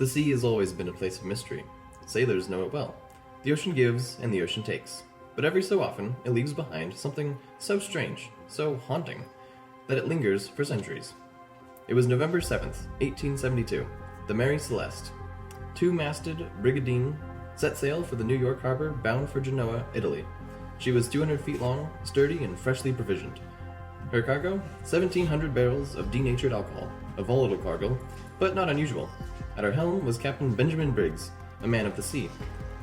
The sea has always been a place of mystery. Sailors know it well. The ocean gives and the ocean takes. But every so often, it leaves behind something so strange, so haunting, that it lingers for centuries. It was November 7th, 1872. The Mary Celeste, two-masted brigantine, set sail for the New York harbor bound for Genoa, Italy. She was 200 feet long, sturdy, and freshly provisioned. Her cargo? 1,700 barrels of denatured alcohol, a volatile cargo, but not unusual. At her helm was Captain Benjamin Briggs, a man of the sea.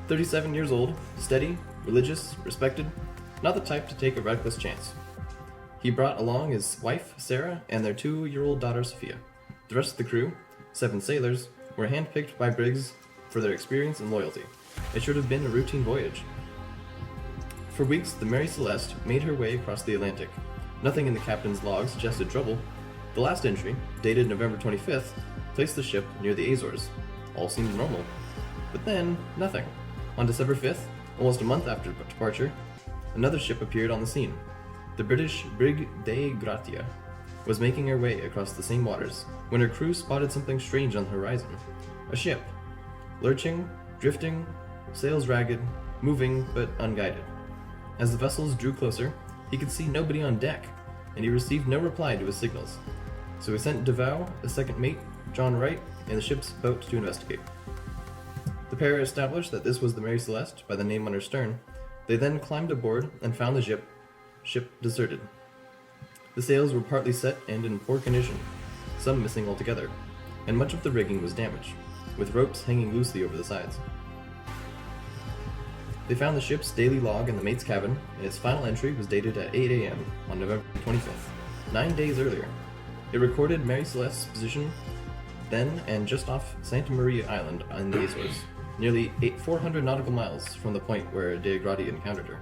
37 years old, steady, religious, respected, not the type to take a reckless chance. He brought along his wife, Sarah, and their 2-year-old daughter, Sophia. The rest of the crew, 7 sailors, were handpicked by Briggs for their experience and loyalty. It should have been a routine voyage. For weeks, the Mary Celeste made her way across the Atlantic. Nothing in the captain's log suggested trouble. The last entry, dated November 25th, placed the ship near the Azores. All seemed normal. But then, nothing. On December 5th, almost a month after departure, another ship appeared on the scene. The British brig Dei Gratia was making her way across the same waters when her crew spotted something strange on the horizon. A ship. Lurching, drifting, sails ragged, moving but unguided. As the vessels drew closer, he could see nobody on deck, and he received no reply to his signals. So he sent DeVoe, a second mate, John Wright, in the ship's boat to investigate. The pair established that this was the Mary Celeste by the name on her stern. They then climbed aboard and found the ship deserted. The sails were partly set and in poor condition, some missing altogether, and much of the rigging was damaged, with ropes hanging loosely over the sides. They found the ship's daily log in the mate's cabin, and its final entry was dated at 8 a.m. on November 25th, 9 days earlier. It recorded Mary Celeste's position then and just off Santa Maria Island in the Azores, nearly 400 nautical miles from the point where Dei Gratia encountered her.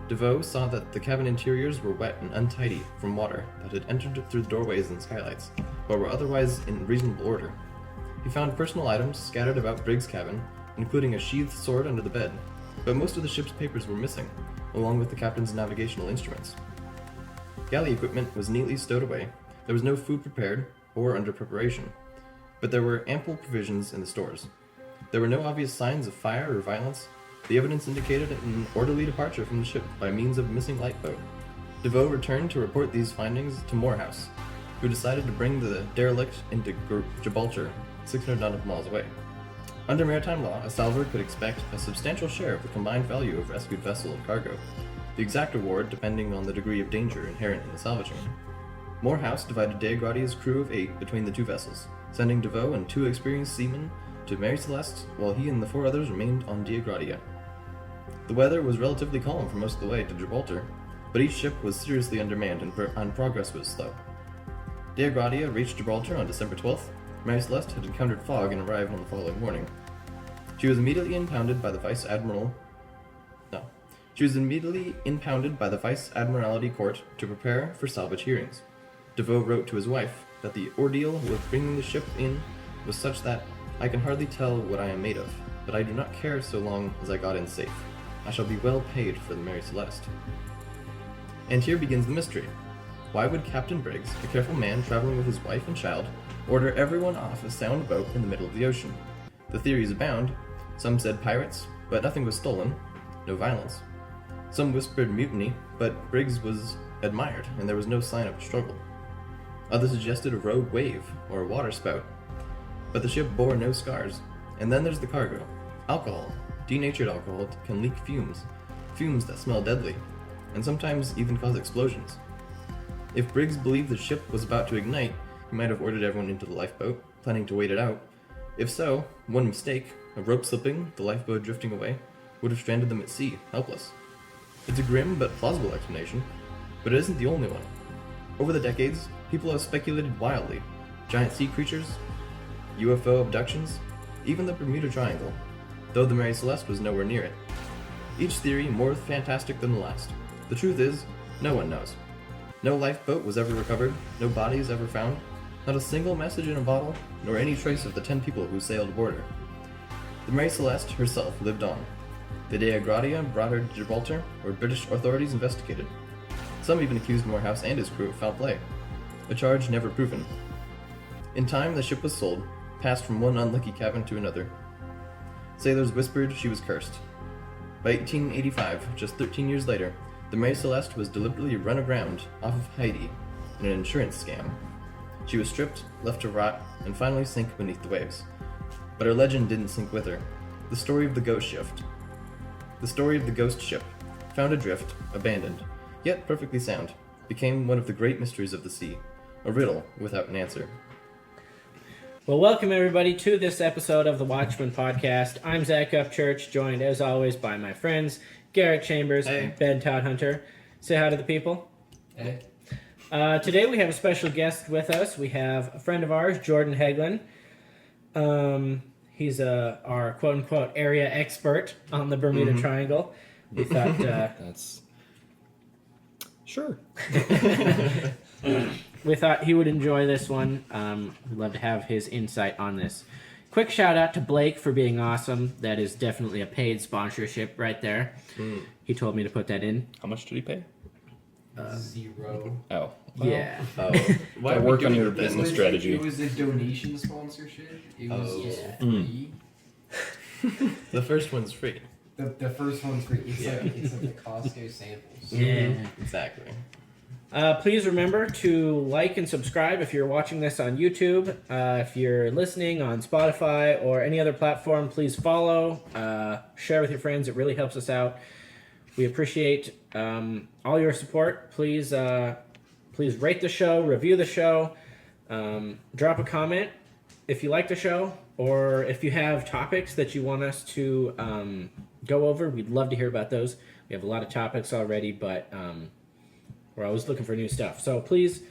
DeVoe saw that the cabin interiors were wet and untidy from water that had entered through the doorways and skylights, but were otherwise in reasonable order. He found personal items scattered about Briggs' cabin, including a sheathed sword under the bed, but most of the ship's papers were missing, along with the captain's navigational instruments. Galley equipment was neatly stowed away. There was no food prepared or under preparation, but there were ample provisions in the stores. There were no obvious signs of fire or violence. The evidence indicated an orderly departure from the ship by means of a missing lifeboat. DeVoe returned to report these findings to Morehouse, who decided to bring the derelict into Gibraltar, 600 nautical miles away. Under maritime law, a salvor could expect a substantial share of the combined value of rescued vessel and cargo, the exact award depending on the degree of danger inherent in the salvaging. Morehouse divided Dei Gratia's crew of 8 between the 2 vessels, sending DeVoe and 2 experienced seamen to Mary Celeste, while he and the 4 others remained on Dei Gratia. The weather was relatively calm for most of the way to Gibraltar, but each ship was seriously undermanned and progress was slow. Dei Gratia reached Gibraltar on December 12th. Mary Celeste had encountered fog and arrived on the following morning. She was immediately impounded by the Vice Admiralty Court to prepare for salvage hearings. DeVoe wrote to his wife that the ordeal with bringing the ship in was such that I can hardly tell what I am made of, but I do not care so long as I got in safe. I shall be well paid for the Mary Celeste. And here begins the mystery. Why would Captain Briggs, a careful man traveling with his wife and child, order everyone off a sound boat in the middle of the ocean? The theories abound. Some said pirates, but nothing was stolen, no violence. Some whispered mutiny, but Briggs was admired, and there was no sign of a struggle. Others suggested a rogue wave or a water spout, but the ship bore no scars. And then there's the cargo. Alcohol. Denatured alcohol can leak fumes that smell deadly, and sometimes even cause explosions. If Briggs believed the ship was about to ignite, he might have ordered everyone into the lifeboat, planning to wait it out. If so, one mistake, a rope slipping, the lifeboat drifting away, would have stranded them at sea, helpless. It's a grim but plausible explanation, but it isn't the only one. Over the decades, people have speculated wildly. Giant sea creatures, UFO abductions, even the Bermuda Triangle, though the Mary Celeste was nowhere near it. Each theory more fantastic than the last. The truth is, no one knows. No lifeboat was ever recovered, no bodies ever found, not a single message in a bottle, nor any trace of the 10 people who sailed aboard her. The Mary Celeste herself lived on. The Dei Gratia brought her to Gibraltar, where British authorities investigated. Some even accused Morehouse and his crew of foul play, a charge never proven. In time, the ship was sold, passed from one unlucky cabin to another. Sailors whispered she was cursed. By 1885, just 13 years later, the Mary Celeste was deliberately run aground off of Haiti in an insurance scam. She was stripped, left to rot, and finally sank beneath the waves. But her legend didn't sink with her. The story of the ghost ship. The story of the ghost ship, found adrift, abandoned, yet perfectly sound, became one of the great mysteries of the sea, a riddle without an answer. Well, welcome everybody to this episode of the Watchmen Podcast. I'm Zach Upchurch, joined as always by my friends Garrett Chambers and Ben Todd Hunter. Say hi to the people. Hey. Today we have a special guest with us. We have a friend of ours, Jordan Heglin. He's our quote-unquote area expert on the Bermuda Triangle. We thought... That's... Sure. We thought he would enjoy this one. We'd love to have his insight on this. Quick shout out to Blake for being awesome. That is definitely a paid sponsorship right there. He told me to put that in. How much did he pay? 0. Oh. Yeah. Why I are we work on doing your this? business strategy. It was a donation sponsorship. It was free. The first one's free. The first one's free. It's like the Costco samples. Yeah. Exactly. Please remember to like and subscribe if you're watching this on YouTube. If you're listening on Spotify or any other platform, please follow. Share with your friends. It really helps us out. We appreciate all your support. Please rate the show, review the show, drop a comment if you like the show, or if you have topics that you want us to go over. We'd love to hear about those. We have a lot of topics already, but we're always looking for new stuff. So please,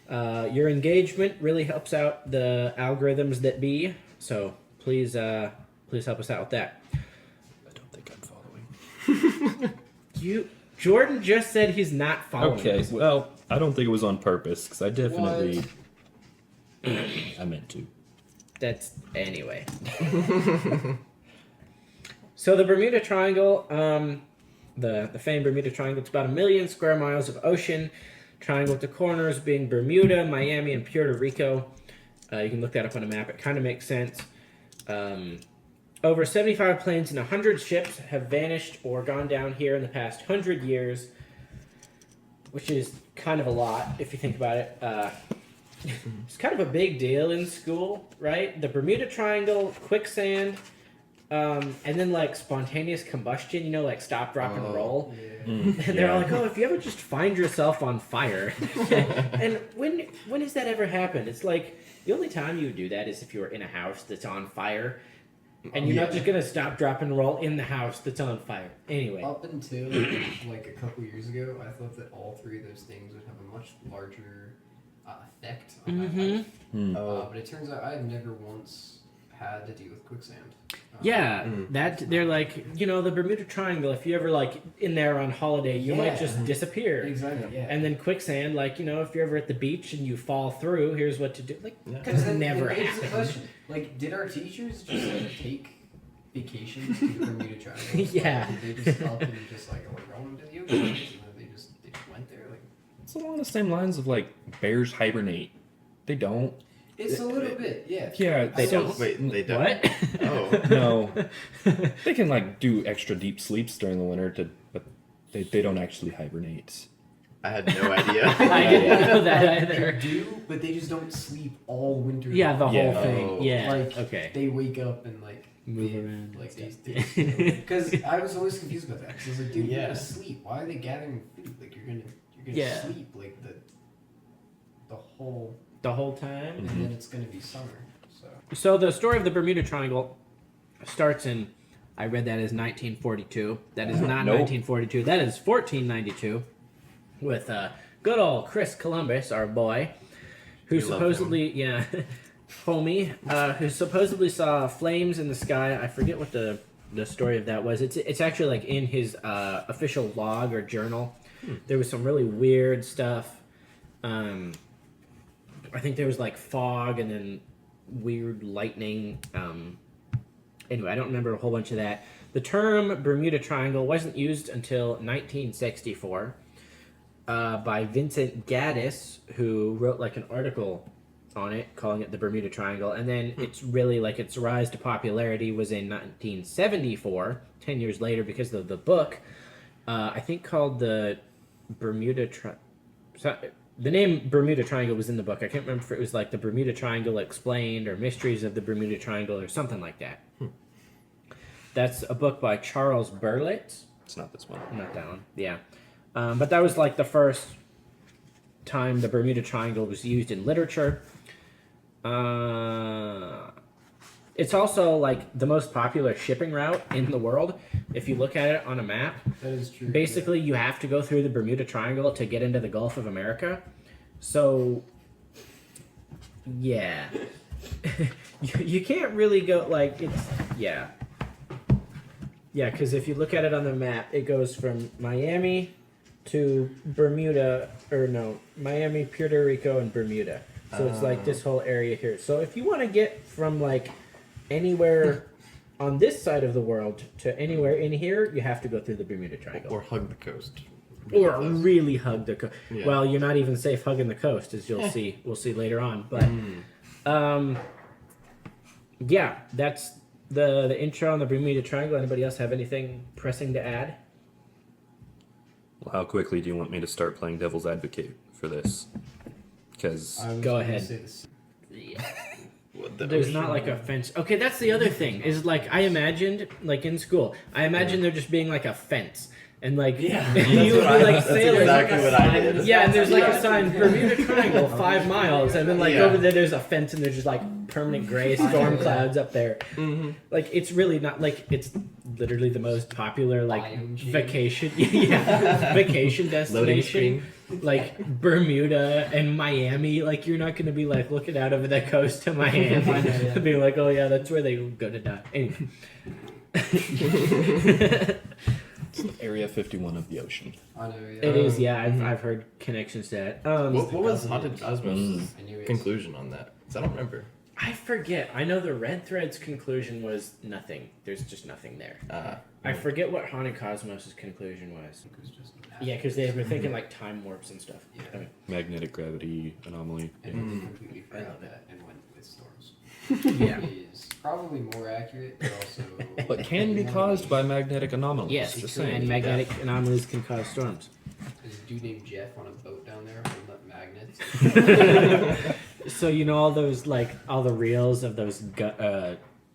your engagement really helps out the algorithms that be. So please help us out with that. I don't think I'm following. Jordan just said he's not following. Okay, us. well, I don't think it was on purpose, because I definitely... I meant to. That's anyway. So the Bermuda Triangle, the famed Bermuda Triangle, it's about 1 million square miles of ocean. Triangle with the corners being Bermuda, Miami, and Puerto Rico. You can look that up on a map. It kind of makes sense. Over 75 planes and 100 ships have vanished or gone down here in the past 100 years, which is kind of a lot if you think about it. It's kind of a big deal in school, right? The Bermuda Triangle, quicksand, and then like spontaneous combustion, like stop, drop, and roll. Yeah. And they're all like, oh, if you ever just find yourself on fire. And when has that ever happened? It's like the only time you would do that is if you were in a house that's on fire. And you're not just going to stop, drop, and roll in the house that's on fire. Anyway. Up until like a couple years ago, I thought that all three of those things would have a much larger effect on my life. But it turns out I've never once had to deal with quicksand. They're like, the Bermuda Triangle, if you ever like in there on holiday, you might just disappear. Exactly, yeah. And then quicksand, like, if you're ever at the beach and you fall through, here's what to do. Like, that's never It's a happened. question. Like, did our teachers just take vacations to the Bermuda Triangle? Yeah. Like, did they just up and just like, we're going to the ocean, and then they just went there? Like, It's along the same lines of, like, bears hibernate. They don't. it's a little bit, yeah. Yeah, They don't. Wait, they don't? What? Oh. No. They can, like, do extra deep sleeps during the winter, but they don't actually hibernate. I had no idea. I didn't know that They either. do, but they just don't sleep all winter. Yeah, the whole Yeah. thing. Oh. Yeah. Like, okay. they wake up and like Move they- around like and these. Because I was always confused about that. Because I was like, dude, you're Yeah. gonna sleep. Why are they gathering food? Like you're gonna Yeah. sleep like the whole, The whole time. and then it's gonna be summer. So So the story of the Bermuda Triangle starts in, I read that as 1942. That is not Nope. 1942. That is 1492 with good old Chris Columbus, our boy, who We love supposedly, homie, who supposedly saw flames in the sky. I forget what the story of that was. It's actually like in his official log or journal. There was some really weird stuff. I think there was like fog and then weird lightning. Anyway, I don't remember a whole bunch of that. The term Bermuda Triangle wasn't used until 1964 by Vincent Gaddis, who wrote like an article on it, calling it the Bermuda Triangle. And then it's really like its rise to popularity was in 1974, 10 years later, because of the book, I think called the Bermuda Triangle. The name Bermuda Triangle was in the book. I can't remember if it was like the Bermuda Triangle Explained or Mysteries of the Bermuda Triangle or something like that. That's a book by Charles Berlitz. It's not this one. Not that one. Yeah. But that was like the first time the Bermuda Triangle was used in literature. It's also like the most popular shipping route in the world. If you look at it on a map, That is true. basically you have to go through the Bermuda Triangle to get into the Gulf of America. So, yeah. you can't really go, like, it's, yeah. Yeah, because if you look at it on the map, it goes from Miami to Bermuda, or no, Miami, Puerto Rico, and Bermuda. So it's like this whole area here. So if you want to get from like anywhere on this side of the world to anywhere in here, you have to go through the Bermuda Triangle. Or hug the coast. Or Close. really hug the coast. Yeah. Well, you're not even safe hugging the coast, as you'll see. We'll see later on. But yeah, that's the intro on the Bermuda Triangle. Anybody else have anything pressing to add? Well, how quickly do you want me to start playing devil's advocate for this? Because I was Go gonna ahead. say the same. What the There's ocean? not like a fence. Okay, that's the other thing. Is like I imagined, like in school, I imagined there just being like a fence, and like you would be like That's sailing. exactly what I did. Yeah, and there's like a sign, Bermuda Triangle, 5 miles, and then like Yeah. over there's a fence, and there's just like permanent gray storm clouds up there. Mm-hmm. Like it's really not like it's literally the most popular like Biome change. vacation, vacation Loading destination. screen. Like Bermuda and Miami, like you're not gonna be like looking out over the coast to Miami and be like, oh yeah, that's where they go to die. Anyway. Area 51 of the ocean. I know, yeah. It is, yeah. I've heard connections to that. What was Haunted Cosmos' I knew it. conclusion on that? 'Cause I don't remember. I forget. I know the Red Thread's conclusion was nothing. There's just nothing there. I forget what Haunted Cosmos' conclusion was. It was just Yeah, because they were thinking like time warps and stuff. Yeah. Okay. Magnetic gravity anomaly. And they completely forgot that and went with storms. Yeah. Is probably more accurate, but also. But can be caused by magnetic anomalies. Yes, just and saying. magnetic anomalies can cause storms. There's a dude named Jeff on a boat down there holding up magnets. So you know all those like all the reels of those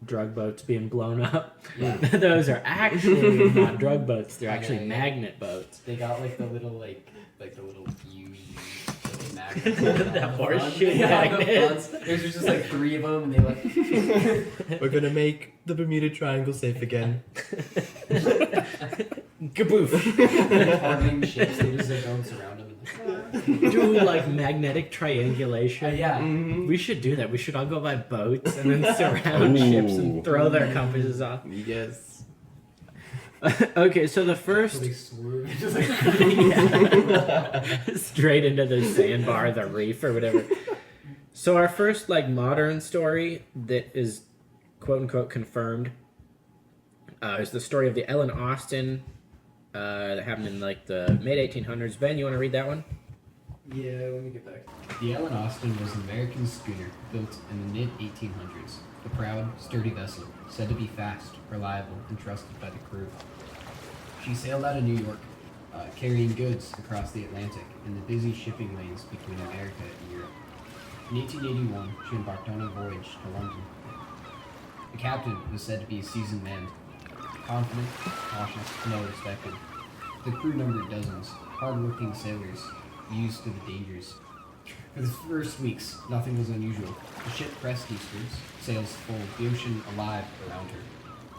drug boats being blown up. Yeah. Those are actually not drug boats. They're actually Yeah. magnet boats. They got like the little like the little UE like, magnets. The horseshoe Yeah, magnets. There's just like 3 of them, and they like. We're gonna make the Bermuda Triangle safe again. Kaboof. Targeting ships, they just like go and surround them. Do like magnetic triangulation. Yeah. We should do that. We should all go by boats and then surround ships and throw their compasses off. Yes. Okay, so the So first they swerve. Just like. Yeah. Straight into the sandbar, the reef, or whatever. So our first like modern story that is quote unquote confirmed is the story of the Ellen Austin that happened in like the mid 1800s. Ben, you want to read that one? Yeah, let me get back. The Ellen Austin was an American schooner built in the mid-1800s. A proud, sturdy vessel, said to be fast, reliable, and trusted by the crew. She sailed out of New York, carrying goods across the Atlantic in the busy shipping lanes between America and Europe. In 1881, she embarked on a voyage to London. The captain was said to be a seasoned man, confident, cautious, and well-respected. The crew numbered dozens, hard-working sailors, used to the dangers. For the first weeks, nothing was unusual. The ship pressed eastwards, sails full, the ocean alive around her.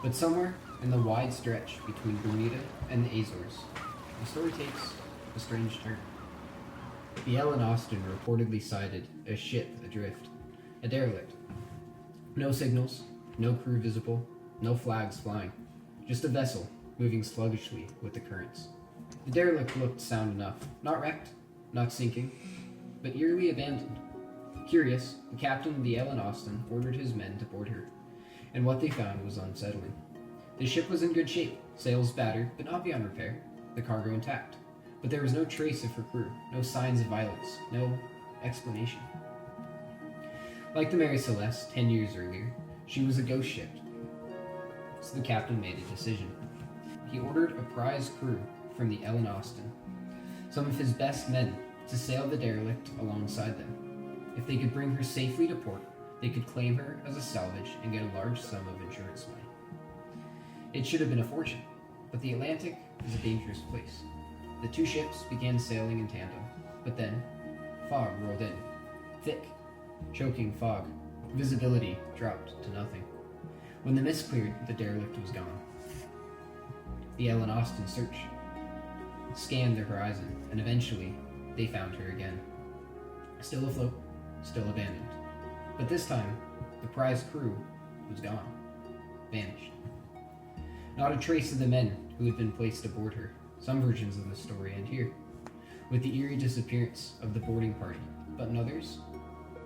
But somewhere in the wide stretch between Bermuda and the Azores, the story takes a strange turn. The Ellen Austin reportedly sighted a ship adrift, a derelict. No signals, no crew visible, no flags flying, just a vessel moving sluggishly with the currents. The derelict looked sound enough, not wrecked, not sinking, but eerily abandoned. Curious, the captain of the Ellen Austin ordered his men to board her, and what they found was unsettling. The ship was in good shape, sails battered, but not beyond repair, the cargo intact. But there was no trace of her crew, no signs of violence, no explanation. Like the Mary Celeste 10 years earlier, she was a ghost ship. So the captain made a decision. He ordered a prize crew from the Ellen Austin, some of his best men, to sail the derelict alongside them. If they could bring her safely to port, they could claim her as a salvage and get a large sum of insurance money. It should have been a fortune, but the Atlantic is a dangerous place. The two ships began sailing in tandem, but then fog rolled in. Thick, choking fog. Visibility dropped to nothing. When the mist cleared, the derelict was gone. The Ellen Austin search scanned the horizon, and eventually they found her again. Still afloat, still abandoned. But this time, the prize crew was gone. Vanished. Not a trace of the men who had been placed aboard her. Some versions of the story end here, with the eerie disappearance of the boarding party, but in others,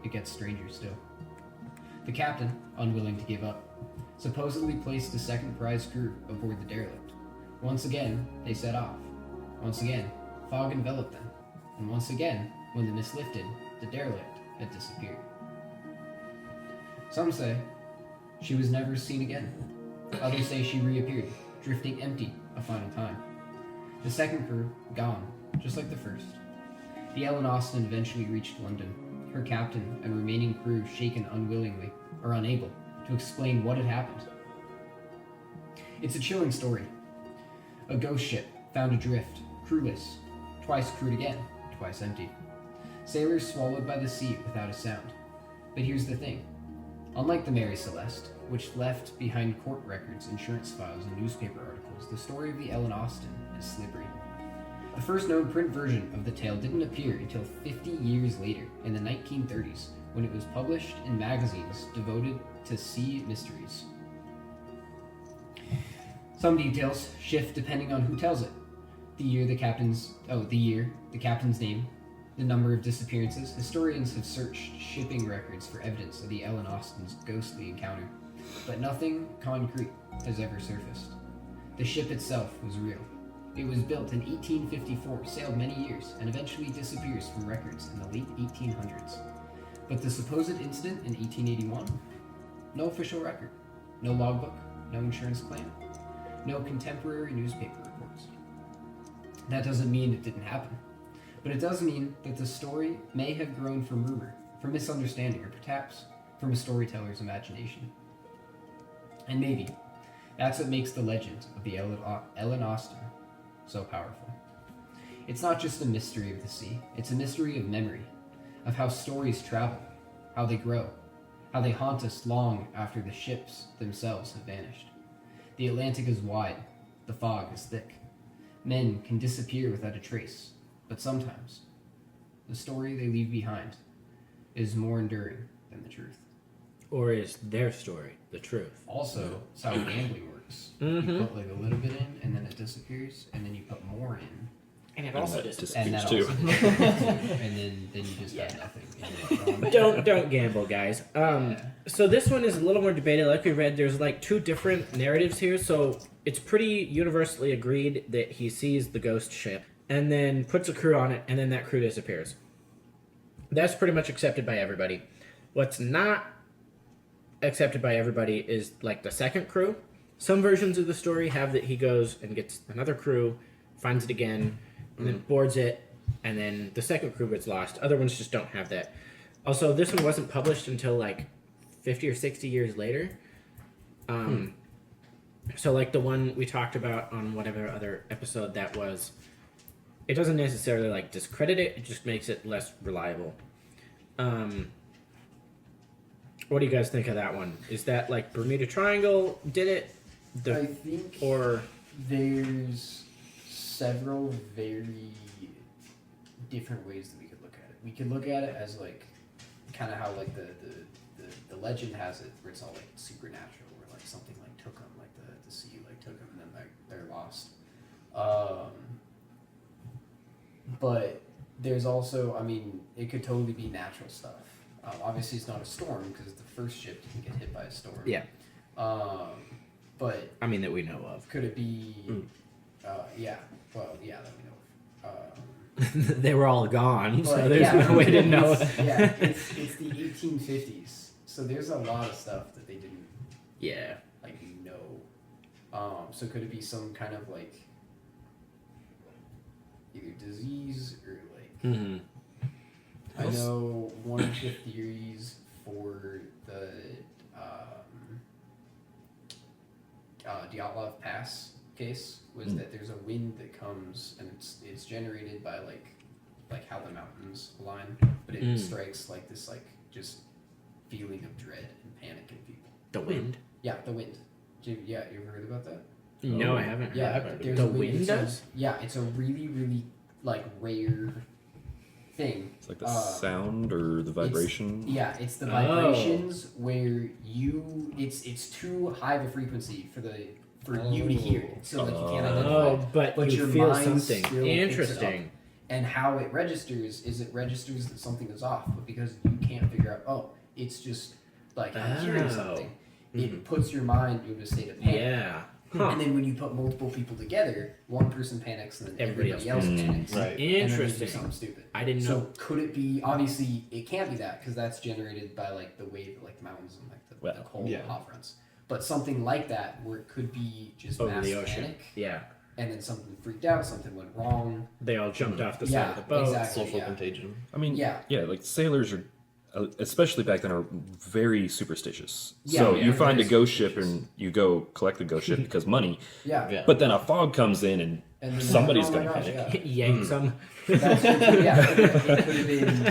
it gets stranger still. The captain, unwilling to give up, supposedly placed a second prize crew aboard the derelict. Once again, they set off. Once again, fog enveloped them. And once again, when the mist lifted, the derelict had disappeared. Some say she was never seen again. Others say she reappeared, drifting empty a final time. The second crew, gone, just like the first. The Ellen Austin eventually reached London. Her captain and remaining crew, shaken unwillingly, or unable to explain what had happened. It's a chilling story. A ghost ship found adrift, crewless, twice crewed again, twice empty. Sailors swallowed by the sea without a sound. But here's the thing. Unlike the Mary Celeste, which left behind court records, insurance files, and newspaper articles, the story of the Ellen Austin is slippery. The first known print version of the tale didn't appear until 50 years later, in the 1930s, when it was published in magazines devoted to sea mysteries. Some details shift depending on who tells it. The captain's name, the number of disappearances. Historians have searched shipping records for evidence of the Ellen Austin's ghostly encounter, but nothing concrete has ever surfaced. The ship itself was real. It was built in 1854, sailed many years, and eventually disappears from records in the late 1800s. But the supposed incident in 1881? No official record. No logbook. No insurance claim. No contemporary newspaper reports. That doesn't mean it didn't happen. But it does mean that the story may have grown from rumor, from misunderstanding, or perhaps from a storyteller's imagination. And maybe that's what makes the legend of the Ellen Austin so powerful. It's not just a mystery of the sea, it's a mystery of memory, of how stories travel, how they grow, how they haunt us long after the ships themselves have vanished. The Atlantic is wide, the fog is thick. Men can disappear without a trace, but sometimes the story they leave behind is more enduring than the truth. Or is their story the truth? Also, it's how gambling works. Mm-hmm. You put like a little bit in, and then it disappears, and then you put more in, And it also disappears. and that too. also disappears, and then you just have nothing. And Don't gamble, guys. So this one is a little more debated. Like we read, there's like two different narratives here. So it's pretty universally agreed that he sees the ghost ship and then puts a crew on it, and then that crew disappears. That's pretty much accepted by everybody. What's not accepted by everybody is like the second crew. Some versions of the story have that he goes and gets another crew, finds it again, and then boards it, and then the second crew gets lost. Other ones just don't have that. Also, this one wasn't published until like 50 or 60 years later. So like the one we talked about on whatever other episode that was, it doesn't necessarily like discredit it, it just makes it less reliable. What do you guys think of that one? Is that like Bermuda Triangle did it? I think or there's several very different ways that we could look at it. We could look at it as like kind of how like the legend has it, where it's all like supernatural, where like something like took them, like the sea like took them, and then like they're lost. But there's also, I mean, it could totally be natural stuff. Obviously, it's not a storm because the first ship didn't get hit by a storm. yeah, but I mean that we know of. could it be? Yeah. Well, yeah, that we know of. They were all gone, so But, there's yeah, no way to know. it's the 1850s, so there's a lot of stuff that they didn't Yeah. like know. So could it be some kind of like either disease or like Mm-hmm. I know one of the theories for the Dyatlov Pass case was that there's a wind that comes and it's generated by like how the mountains align, but it strikes like this like just feeling of dread and panic in people. The wind? Yeah, the wind. You ever heard about that? No, I haven't. Yeah, there's the a wind it's does? it's a really, really like rare thing. It's like the sound or the vibration. It's the vibrations where it's too high of a frequency for you to hear it, so like you can't identify. Oh, but you your feel mind something. still picks it up. Interesting. And how it registers that something is off, but because you can't figure out, it's just like I'm hearing something. It puts your mind into a state of panic. Yeah. Huh. And then when you put multiple people together, one person panics and then everybody else panics. Right. And then they do Interesting. something stupid. I didn't know. So could it be? Obviously, it can't be that because that's generated by like the wave, like the mountains and like the cold hot fronts. But something like that, where it could be just Over mass the ocean. panic, Yeah. and then something freaked out, something went wrong. They all jumped off the side of the boat. exactly. Social contagion. I mean, Yeah. like sailors are, especially back then, are very superstitious. Yeah, So yeah, you find a very ghost ship superstitious. and you go collect the ghost ship because money. Yeah. But then a fog comes in and And then somebody's oh my gonna gosh, panic. Yanks them. That's it could have been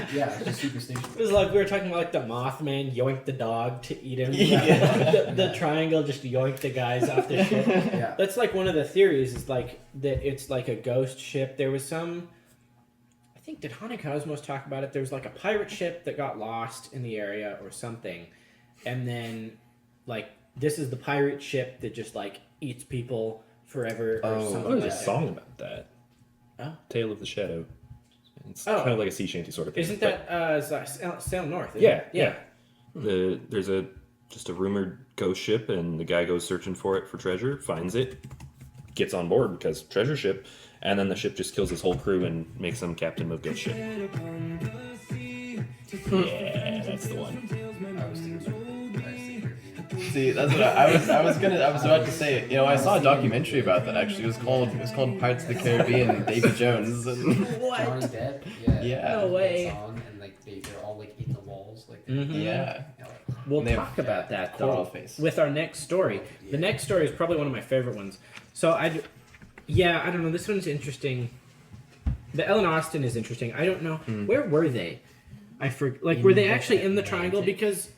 just superstitious. It was like we were talking about like the Mothman yoinked the dog to eat him. The triangle just yoinked the guys off the ship. Yeah. That's like one of the theories is like that it's like a ghost ship. There was some, I think, did Haunted Cosmos talk about it? There was like a pirate ship that got lost in the area or something. And then like this is the pirate ship that just like eats people forever or something There's like a that. song about that. Oh. Tale of the Shadow. It's kind of like a sea shanty sort of thing. Isn't but- that Sail North? Isn't Yeah, it? yeah. There's just a rumored ghost ship, and the guy goes searching for it for treasure, finds it, gets on board because treasure ship, and then the ship just kills his whole crew and makes him captain of ghost ship. Yeah, that's the one. I was thinking See, that's what I was about to say. You know, I saw a documentary about that actually. It was called Pirates of the Caribbean, Davy Jones. And Johnny Depp. Yeah. No way. It's on, and like they're all like in the walls, like yeah. We'll And they talk have, about that coral though face. with our next story. The next story is probably one of my favorite ones. So I don't know. This one's interesting. The Ellen Austin is interesting. I don't know where were they. Were they actually in the triangle? Because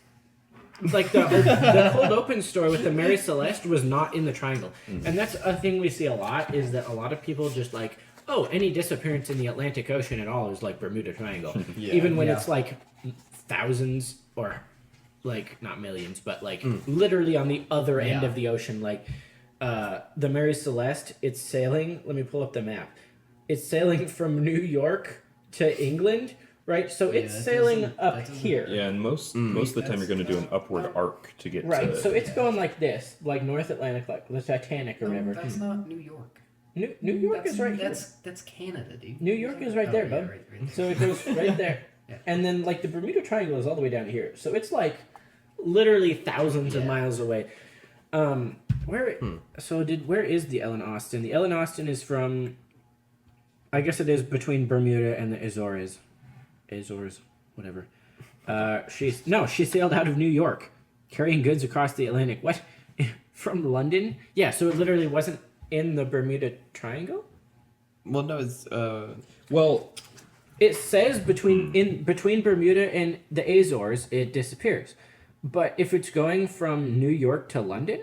like the cold open story with the Mary Celeste was not in the triangle, and that's a thing we see a lot. Is that a lot of people just like, oh, any disappearance in the Atlantic Ocean at all is like Bermuda Triangle, even when it's like thousands or like not millions, but like literally on the other end of the ocean. Like the Mary Celeste, it's sailing. Let me pull up the map. It's sailing from New York to England. Right, so it's sailing up here. Yeah, and most of the time you're going to do an upward arc to get Right, to... so it's going like this, like North Atlantic, like the Titanic or whatever. That's not New York. New York is right here. That's Canada, dude. New York is right there, bud. Right So it goes right there. Yeah. And then like the Bermuda Triangle is all the way down here. So it's like literally thousands of miles away. Where is the Ellen Austin? The Ellen Austin is from, I guess it is between Bermuda and the Azores, whatever. She sailed out of New York, carrying goods across the Atlantic. What? From London? Yeah, so it literally wasn't in the Bermuda Triangle? Well, no, it's Well, It says between Bermuda and the Azores, it disappears. But if it's going from New York to London,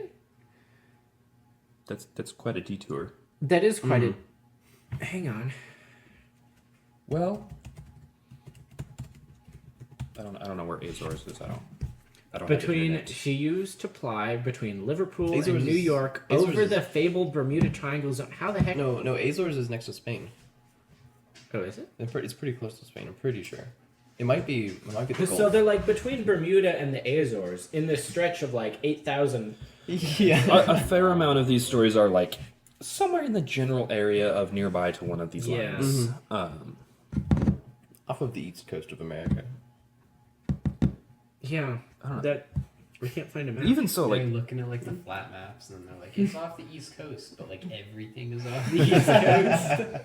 that's quite a detour. that is quite a. Hang on. Well, I don't know where Azores is. I don't have Between internet. she used to ply between Liverpool Azores and New is- York Azores over is- the fabled Bermuda Triangle zone. How the heck? no, Azores is next to Spain. Oh, is it? It's pretty close to Spain. I'm pretty sure. It might be the Gulf. So they're like between Bermuda and the Azores in this stretch of like 8,000. yeah. A fair amount of these stories are like somewhere in the general area of nearby to one of these Yeah. lines. Off of the east coast of America. Yeah, I don't know. that we can't find a map. Even so, They're like, looking at like the flat maps, and they're like, it's off the East Coast, but like everything is off the East Coast.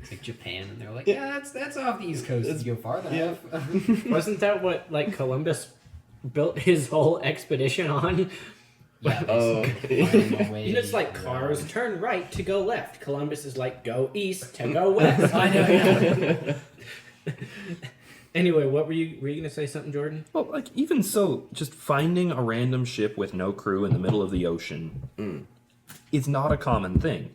It's like Japan, and they're like, yeah, that's off the East Coast. It's go farther enough. Wasn't that what like Columbus built his whole expedition on? Yeah. Oh. You know, it's like cars turn right to go left. Columbus is like go east to go west. I know. Yeah. Anyway, what were you gonna say something, Jordan? well, like even so, just finding a random ship with no crew in the middle of the ocean is not a common thing.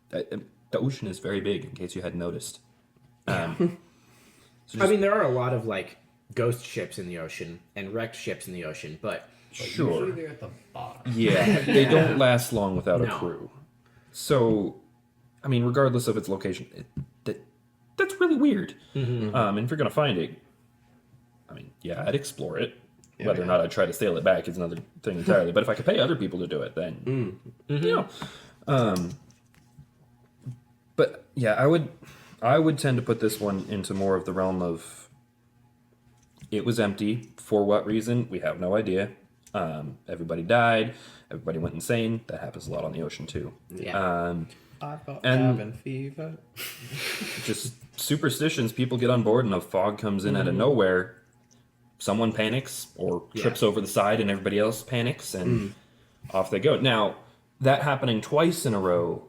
The ocean is very big, in case you hadn't noticed. So I mean, there are a lot of like ghost ships in the ocean and wrecked ships in the ocean, but sure. Usually they're at the bottom. Yeah, they don't last long without a No. crew. So, I mean, regardless of its location, that's really weird. And if you're gonna find it, I mean, yeah, I'd explore it. Yeah, Whether or not I'd try to sail it back is another thing entirely. But if I could pay other people to do it, then you know. But yeah, I would tend to put this one into more of the realm of it was empty. For what reason? We have no idea. Everybody died. Everybody went insane. That happens a lot on the ocean too. yeah. I've got And- cabin fever. Just superstitions. People get on board and a fog comes in out of nowhere. Someone panics or trips over the side and everybody else panics and off they go. Now, that happening twice in a row.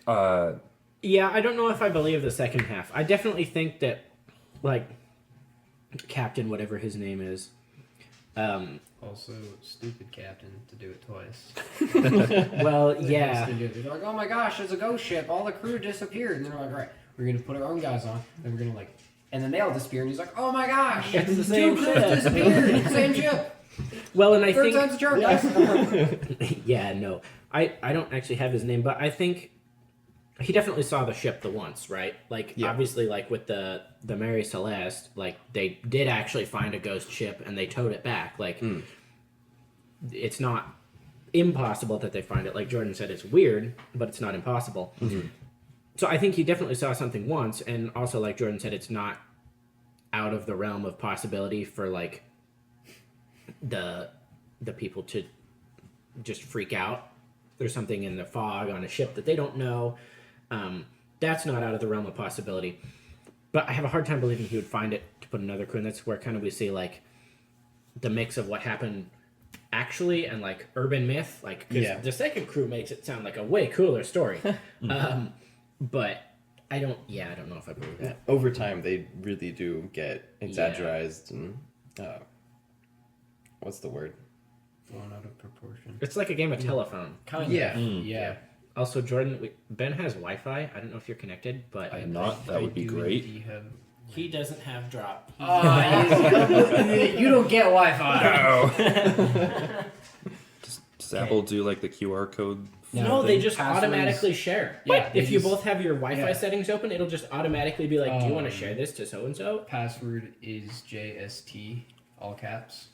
Yeah, I don't know if I believe the second half. I definitely think that, like, Captain, whatever his name is, Also, stupid captain to do it twice. well, They're yeah. like, oh my gosh, there's a ghost ship. All the crew disappeared. And they're like, all right, we're going to put our own guys on. And we're going to like, and then they all disappear. And he's like, oh my gosh, It's the same two crews ship. disappeared. Same ship. Well, and I Third think time's a charm, guys. yeah, no. I don't actually have his name, but I think he definitely saw the ship the once, right? Like, Yeah. obviously, like, with the Mary Celeste, like, they did actually find a ghost ship, and they towed it back. Like, it's not impossible that they find it. Like Jordan said, it's weird, but it's not impossible. So I think he definitely saw something once, and also, like Jordan said, it's not out of the realm of possibility for, like, the people to just freak out. There's something in the fog on a ship that they don't know. That's not out of the realm of possibility. But I have a hard time believing he would find it to put another crew, and that's where kind of we see like the mix of what happened actually and like urban myth. Like 'cause Yeah. the second crew makes it sound like a way cooler story. But I don't know if I believe that. Over time, they really do get exaggerated and what's the word? Blown out of proportion. It's like a game of telephone. Kind of. Yeah. Yeah. Also, Jordan, Ben has Wi-Fi. I don't know if you're connected, but I am not. That would be great. he doesn't have drop. You don't get Wi-Fi. Does Apple do like the QR code? No, they just Passwords. automatically share. Yeah, If they you just- both have your Wi-Fi yeah. settings open, it'll just automatically be like, do you want to share this to so-and-so? Password is JST, all caps,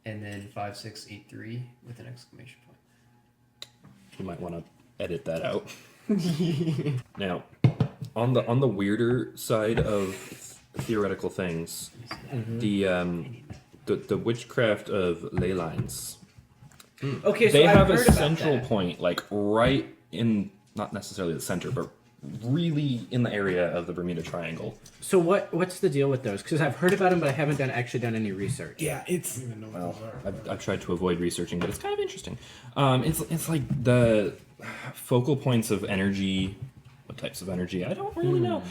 and then 5683 with an exclamation point. You might want to edit that out. Now, on the weirder side of theoretical things, the witchcraft of ley lines. Okay, so They I've have a heard about central that. point, like right in, not necessarily the center, but really in the area of the Bermuda Triangle. So what's the deal with those? Because I've heard about them, but I haven't actually done any research. Yeah, it's well, I've tried to avoid researching, but it's kind of interesting. It's like the focal points of energy. What types of energy? I don't really know.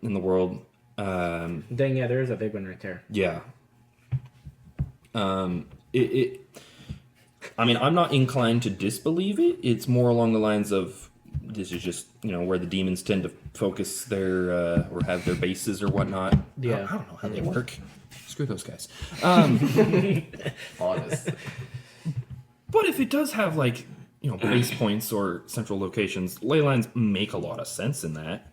In the world. Dang, yeah, there is a big one right there. Yeah. I mean, I'm not inclined to disbelieve it. It's more along the lines of this is just, where the demons tend to focus their or have their bases or whatnot. Yeah. I don't know how they work. Screw those guys. Honest. But if it does have like, base points or central locations, ley lines make a lot of sense in that.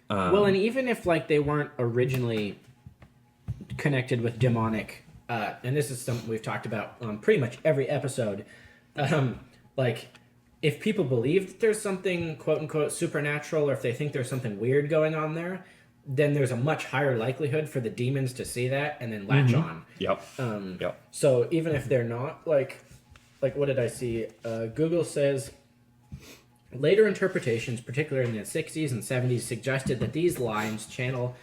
Well, and even if like they weren't originally connected with demonic, and this is something we've talked about on pretty much every episode, like if people believe that there's something quote unquote supernatural, or if they think there's something weird going on there, then there's a much higher likelihood for the demons to see that and then latch on. Yep. So even if they're not like what did I see? Google says later interpretations, particularly in the 60s and 70s, suggested that these lines channel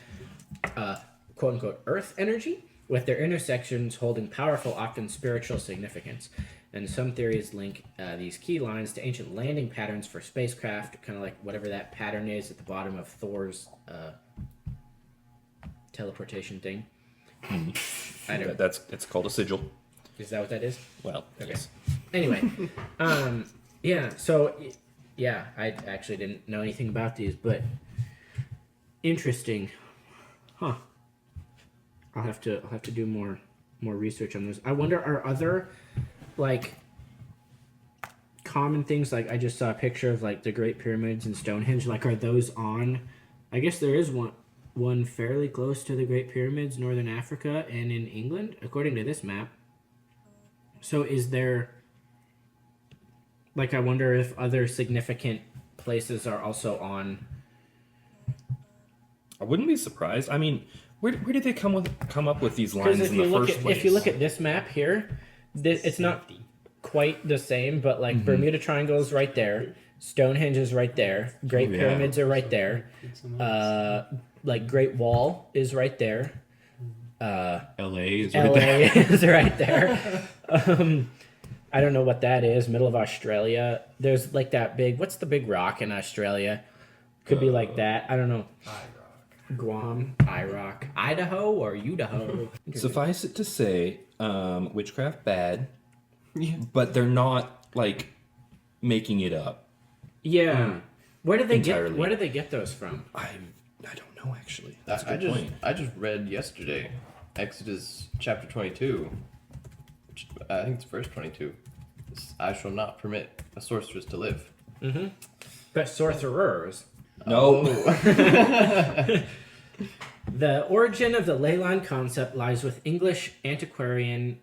quote unquote earth energy, with their intersections holding powerful, often spiritual significance. And some theories link these key lines to ancient landing patterns for spacecraft, kind of like whatever that pattern is at the bottom of Thor's teleportation thing. I don't. It's called a sigil. Is that what that is? Well, Okay. yes. Anyway, yeah. So, yeah, I actually didn't know anything about these, but interesting, huh? I'll have to do more research on those. I wonder, are other like common things, like I just saw a picture of like the Great Pyramids and Stonehenge. Like, are those on? I guess there is one fairly close to the Great Pyramids, Northern Africa, and in England, according to this map. So is there, like, I wonder if other significant places are also on. I wouldn't be surprised. I mean, where did they come up with these lines in the first place? If you look at this map here, it's not quite the same, but like Bermuda Triangle is right there, Stonehenge is right there, Great Pyramids are right there, like Great Wall is right there. LA is right there. is right there. I don't know what that is. Middle of Australia. There's like that big. What's the big rock in Australia? Could be like that. I don't know. Guam, IROC, Idaho, or Idaho. Suffice it to say, witchcraft bad, but they're not like making it up. Yeah. Where did they Entirely. Where did they get those from? I don't know actually. That's a good point. I just read yesterday, Exodus chapter 22. I think it's verse 22. I shall not permit a sorceress to live. Mm-hmm. But sorcerers. No. The origin of the ley line concept lies with English antiquarian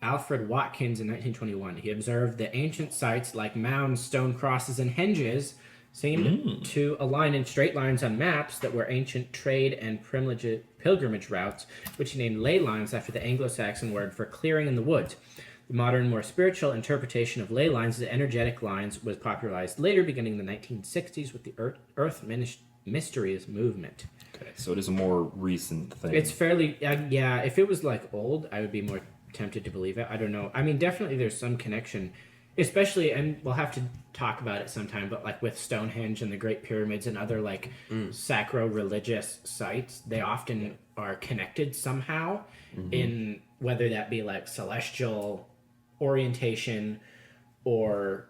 Alfred Watkins in 1921. He observed that ancient sites like mounds, stone crosses, and henges seemed to align in straight lines on maps that were ancient trade and pilgrimage routes, which he named ley lines after the Anglo-Saxon word for clearing in the woods. The modern, more spiritual interpretation of ley lines as energetic lines was popularized later, beginning in the 1960s with the Earth Mysteries movement. Okay, so it is a more recent thing. It's fairly, yeah, if it was like old, I would be more tempted to believe it. I don't know. I mean, definitely there's some connection, especially, and we'll have to talk about it sometime, but like with Stonehenge and the Great Pyramids and other like sacro-religious sites, they often are connected somehow in whether that be like celestial orientation or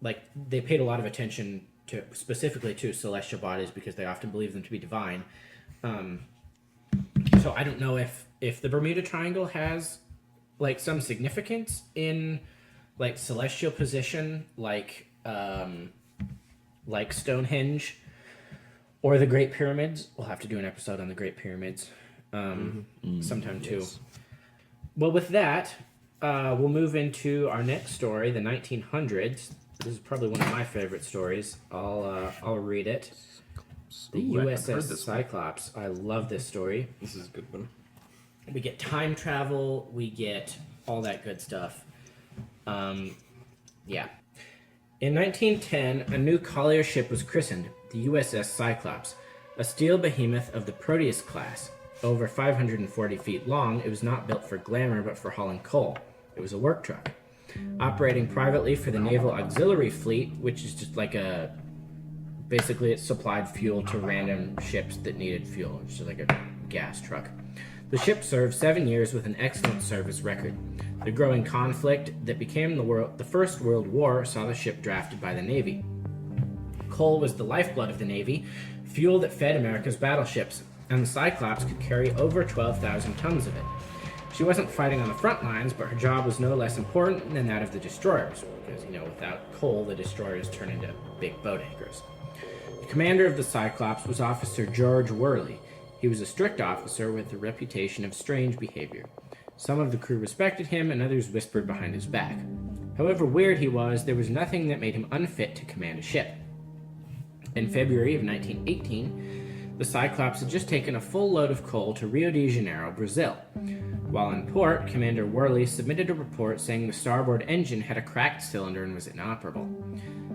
like they paid a lot of attention to specifically to celestial bodies because they often believe them to be divine. So I don't know if the Bermuda Triangle has like some significance in like celestial position, like Stonehenge or the Great Pyramids. We'll have to do an episode on the Great Pyramids sometime too. Yes. Well, with that, we'll move into our next story, the 1900s. This is probably one of my favorite stories. I'll read it. The USS Cyclops. I love this story. This is a good one. We get time travel. We get all that good stuff. Yeah. In 1910, a new collier ship was christened the USS Cyclops, a steel behemoth of the Proteus class. Over 540 feet long, it was not built for glamour but for hauling coal. It was a work truck. Operating privately for the Naval Auxiliary Fleet, which is just like basically it supplied fuel to random ships that needed fuel. It's just like a gas truck. The ship served 7 years with an excellent service record. The growing conflict that became the First World War saw the ship drafted by the Navy. Coal was the lifeblood of the Navy, fuel that fed America's battleships, and the Cyclops could carry over 12,000 tons of it. She wasn't fighting on the front lines, but her job was no less important than that of the destroyers, because, without coal, the destroyers turn into big boat anchors. The commander of the Cyclops was Officer George Worley. He was a strict officer with a reputation of strange behavior. Some of the crew respected him, and others whispered behind his back. However weird he was, there was nothing that made him unfit to command a ship. In February of 1918, the Cyclops had just taken a full load of coal to Rio de Janeiro, Brazil. While in port, Commander Worley submitted a report saying the starboard engine had a cracked cylinder and was inoperable.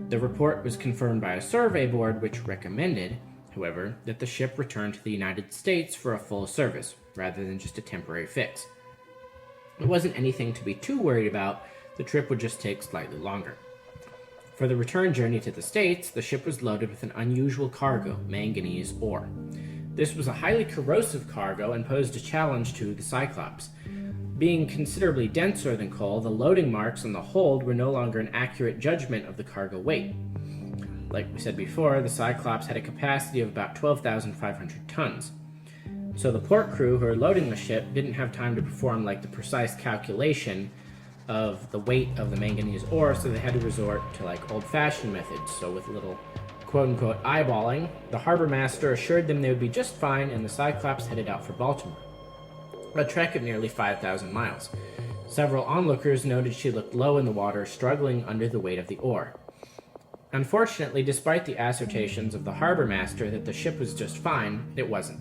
The report was confirmed by a survey board which recommended, however, that the ship return to the United States for a full service, rather than just a temporary fix. It wasn't anything to be too worried about, the trip would just take slightly longer. For the return journey to the States, the ship was loaded with an unusual cargo, manganese ore. This was a highly corrosive cargo and posed a challenge to the Cyclops. Being considerably denser than coal, the loading marks on the hold were no longer an accurate judgment of the cargo weight. Like we said before, the Cyclops had a capacity of about 12,500 tons. So the port crew who were loading the ship didn't have time to perform the precise calculation of the weight of the manganese ore, so they had to resort to old-fashioned methods. So with a little quote-unquote eyeballing, the harbor master assured them they would be just fine, and the Cyclops headed out for Baltimore, a trek of nearly 5,000 miles. Several onlookers noted she looked low in the water, struggling under the weight of the ore. Unfortunately, despite the assertions of the harbor master that the ship was just fine, it wasn't.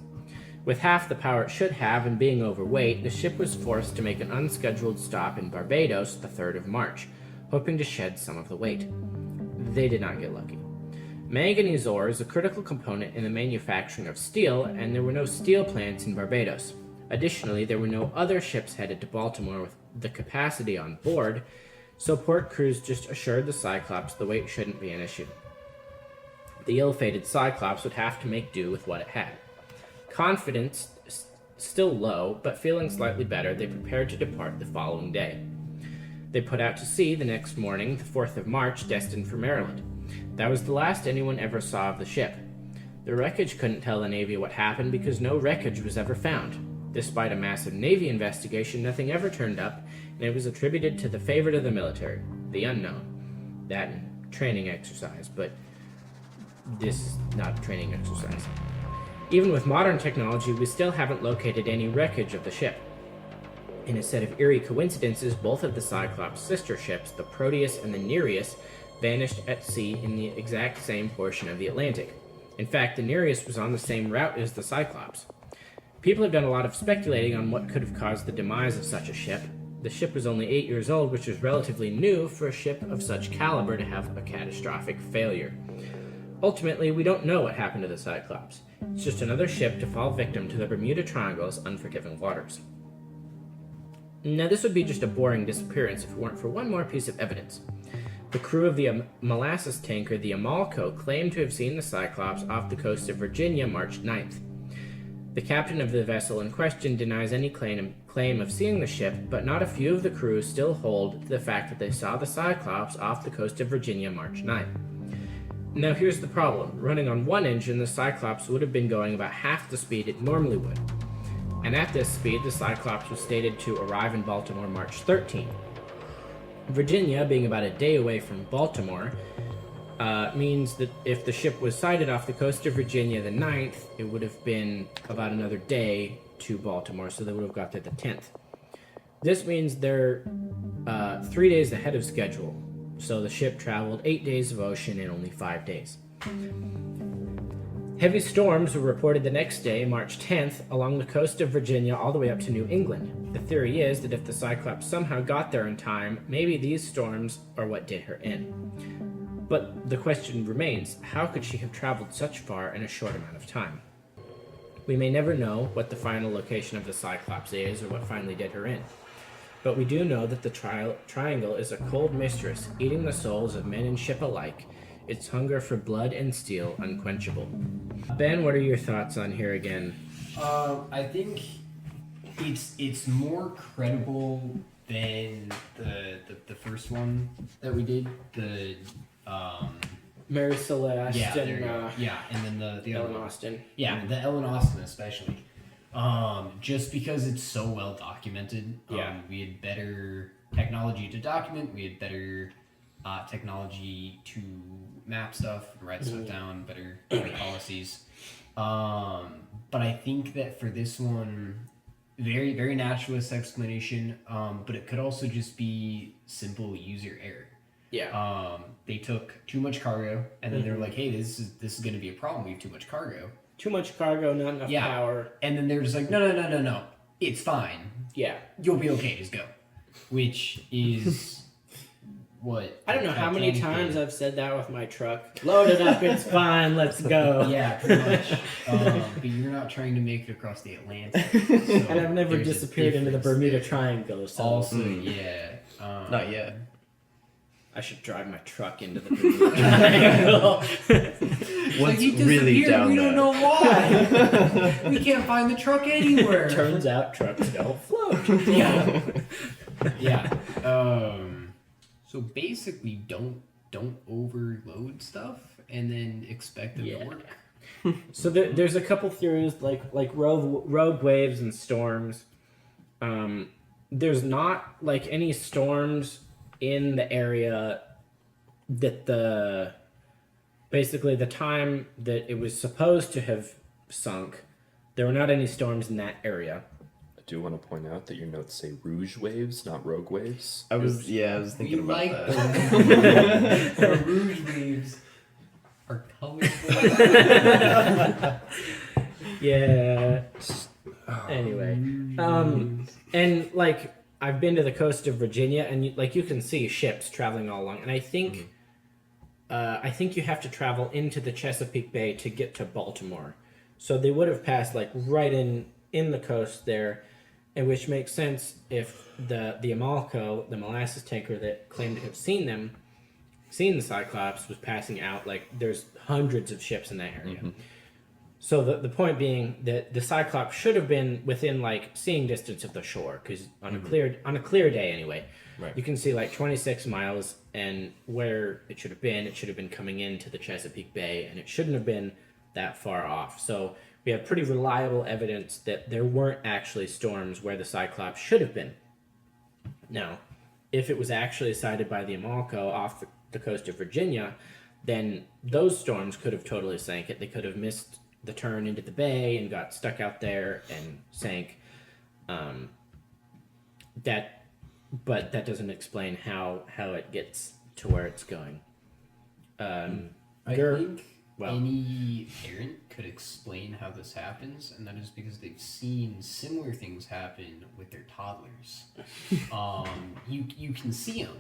With half the power it should have and being overweight, the ship was forced to make an unscheduled stop in Barbados the 3rd of March, hoping to shed some of the weight. They did not get lucky. Manganese ore is a critical component in the manufacturing of steel, and there were no steel plants in Barbados. Additionally, there were no other ships headed to Baltimore with the capacity on board, so port crews just assured the Cyclops the weight shouldn't be an issue. The ill-fated Cyclops would have to make do with what it had. Confidence still low, but feeling slightly better, they prepared to depart the following day. They put out to sea the next morning, the 4th of March, destined for Maryland. That was the last anyone ever saw of the ship. The wreckage couldn't tell the Navy what happened because no wreckage was ever found. Despite a massive Navy investigation, nothing ever turned up, and it was attributed to the favorite of the military, the unknown. That and training exercise, but this is not a training exercise. Even with modern technology, we still haven't located any wreckage of the ship. In a set of eerie coincidences, both of the Cyclops' sister ships, the Proteus and the Nereus, vanished at sea in the exact same portion of the Atlantic. In fact, the Nereus was on the same route as the Cyclops. People have done a lot of speculating on what could have caused the demise of such a ship. The ship was only 8 years old, which is relatively new for a ship of such caliber to have a catastrophic failure. Ultimately, we don't know what happened to the Cyclops. It's just another ship to fall victim to the Bermuda Triangle's unforgiving waters. Now, this would be just a boring disappearance if it weren't for one more piece of evidence. The crew of the molasses tanker, the Amalco, claimed to have seen the Cyclops off the coast of Virginia March 9th. The captain of the vessel in question denies any claim of seeing the ship, but not a few of the crew still hold to the fact that they saw the Cyclops off the coast of Virginia March 9th. Now here's the problem. Running on one engine, the Cyclops would have been going about half the speed it normally would. And at this speed, the Cyclops was stated to arrive in Baltimore March 13th. Virginia, being about a day away from Baltimore, means that if the ship was sighted off the coast of Virginia the 9th, it would have been about another day to Baltimore, so they would have got there the 10th. This means they're 3 days ahead of schedule. So the ship traveled 8 days of ocean in only 5 days. Heavy storms were reported the next day, March 10th, along the coast of Virginia all the way up to New England. The theory is that if the Cyclops somehow got there in time, maybe these storms are what did her in. But the question remains, how could she have traveled such far in a short amount of time? We may never know what the final location of the Cyclops is or what finally did her in. But we do know that the triangle is a cold mistress, eating the souls of men and ship alike, its hunger for blood and steel unquenchable. Ben, what are your thoughts on here again? I think it's more credible than the first one that we did. The Mary Celeste and then the Ellen other Austin. Yeah, the Ellen Austin especially. Just because it's so well documented. We had better technology to document. We had better technology to map stuff, write stuff down, better policies. But I think that for this one, very, very naturalist explanation, but it could also just be simple user error. Yeah. They took too much cargo, and then they're like, "Hey, this is going to be a problem. We have too much cargo." Too much cargo, not enough power. And then they're just like, "No, it's fine. Yeah. You'll be okay. Just go." Which is what I don't know how many times I've said that with my truck. Load it up, it's fine, let's go. Yeah, pretty much. But you're not trying to make it across the Atlantic. So and I've never disappeared into the Bermuda Triangle. So. Also, yeah. Not yet. I should drive my truck into the Bermuda Triangle. What's you really disappeared, down we there? don't know why. We can't find the truck anywhere. Turns out trucks don't float. Yeah. Yeah. So basically, don't overload stuff and then expect it to work. So there's a couple theories like rogue waves and storms. There's not like any storms in the area that basically the time that it was supposed to have sunk, there were not any storms in that area. I do want to point out that your notes say rouge waves, not rogue waves. I was thinking about that. The rouge waves are colorful. Yeah. Anyway, and like I've been to the coast of Virginia, and you can see ships traveling all along, and I think you have to travel into the Chesapeake Bay to get to Baltimore, so they would have passed like right in the coast there, and which makes sense if the Amalco, the molasses tanker that claimed to have seen the Cyclops, was passing out. Like there's hundreds of ships in that area. Mm-hmm. So the point being that the Cyclops should have been within like seeing distance of the shore, because on a clear day anyway, you can see like 26 miles, and where it should have been coming into the Chesapeake Bay, and it shouldn't have been that far off. So we have pretty reliable evidence that there weren't actually storms where the Cyclops should have been. Now, if it was actually sighted by the Amalco off the coast of Virginia, then those storms could have totally sank it. They could have missed the turn into the bay and got stuck out there and sank. But that doesn't explain how it gets to where it's going. I think any parent could explain how this happens, and that is because they've seen similar things happen with their toddlers. You can see them,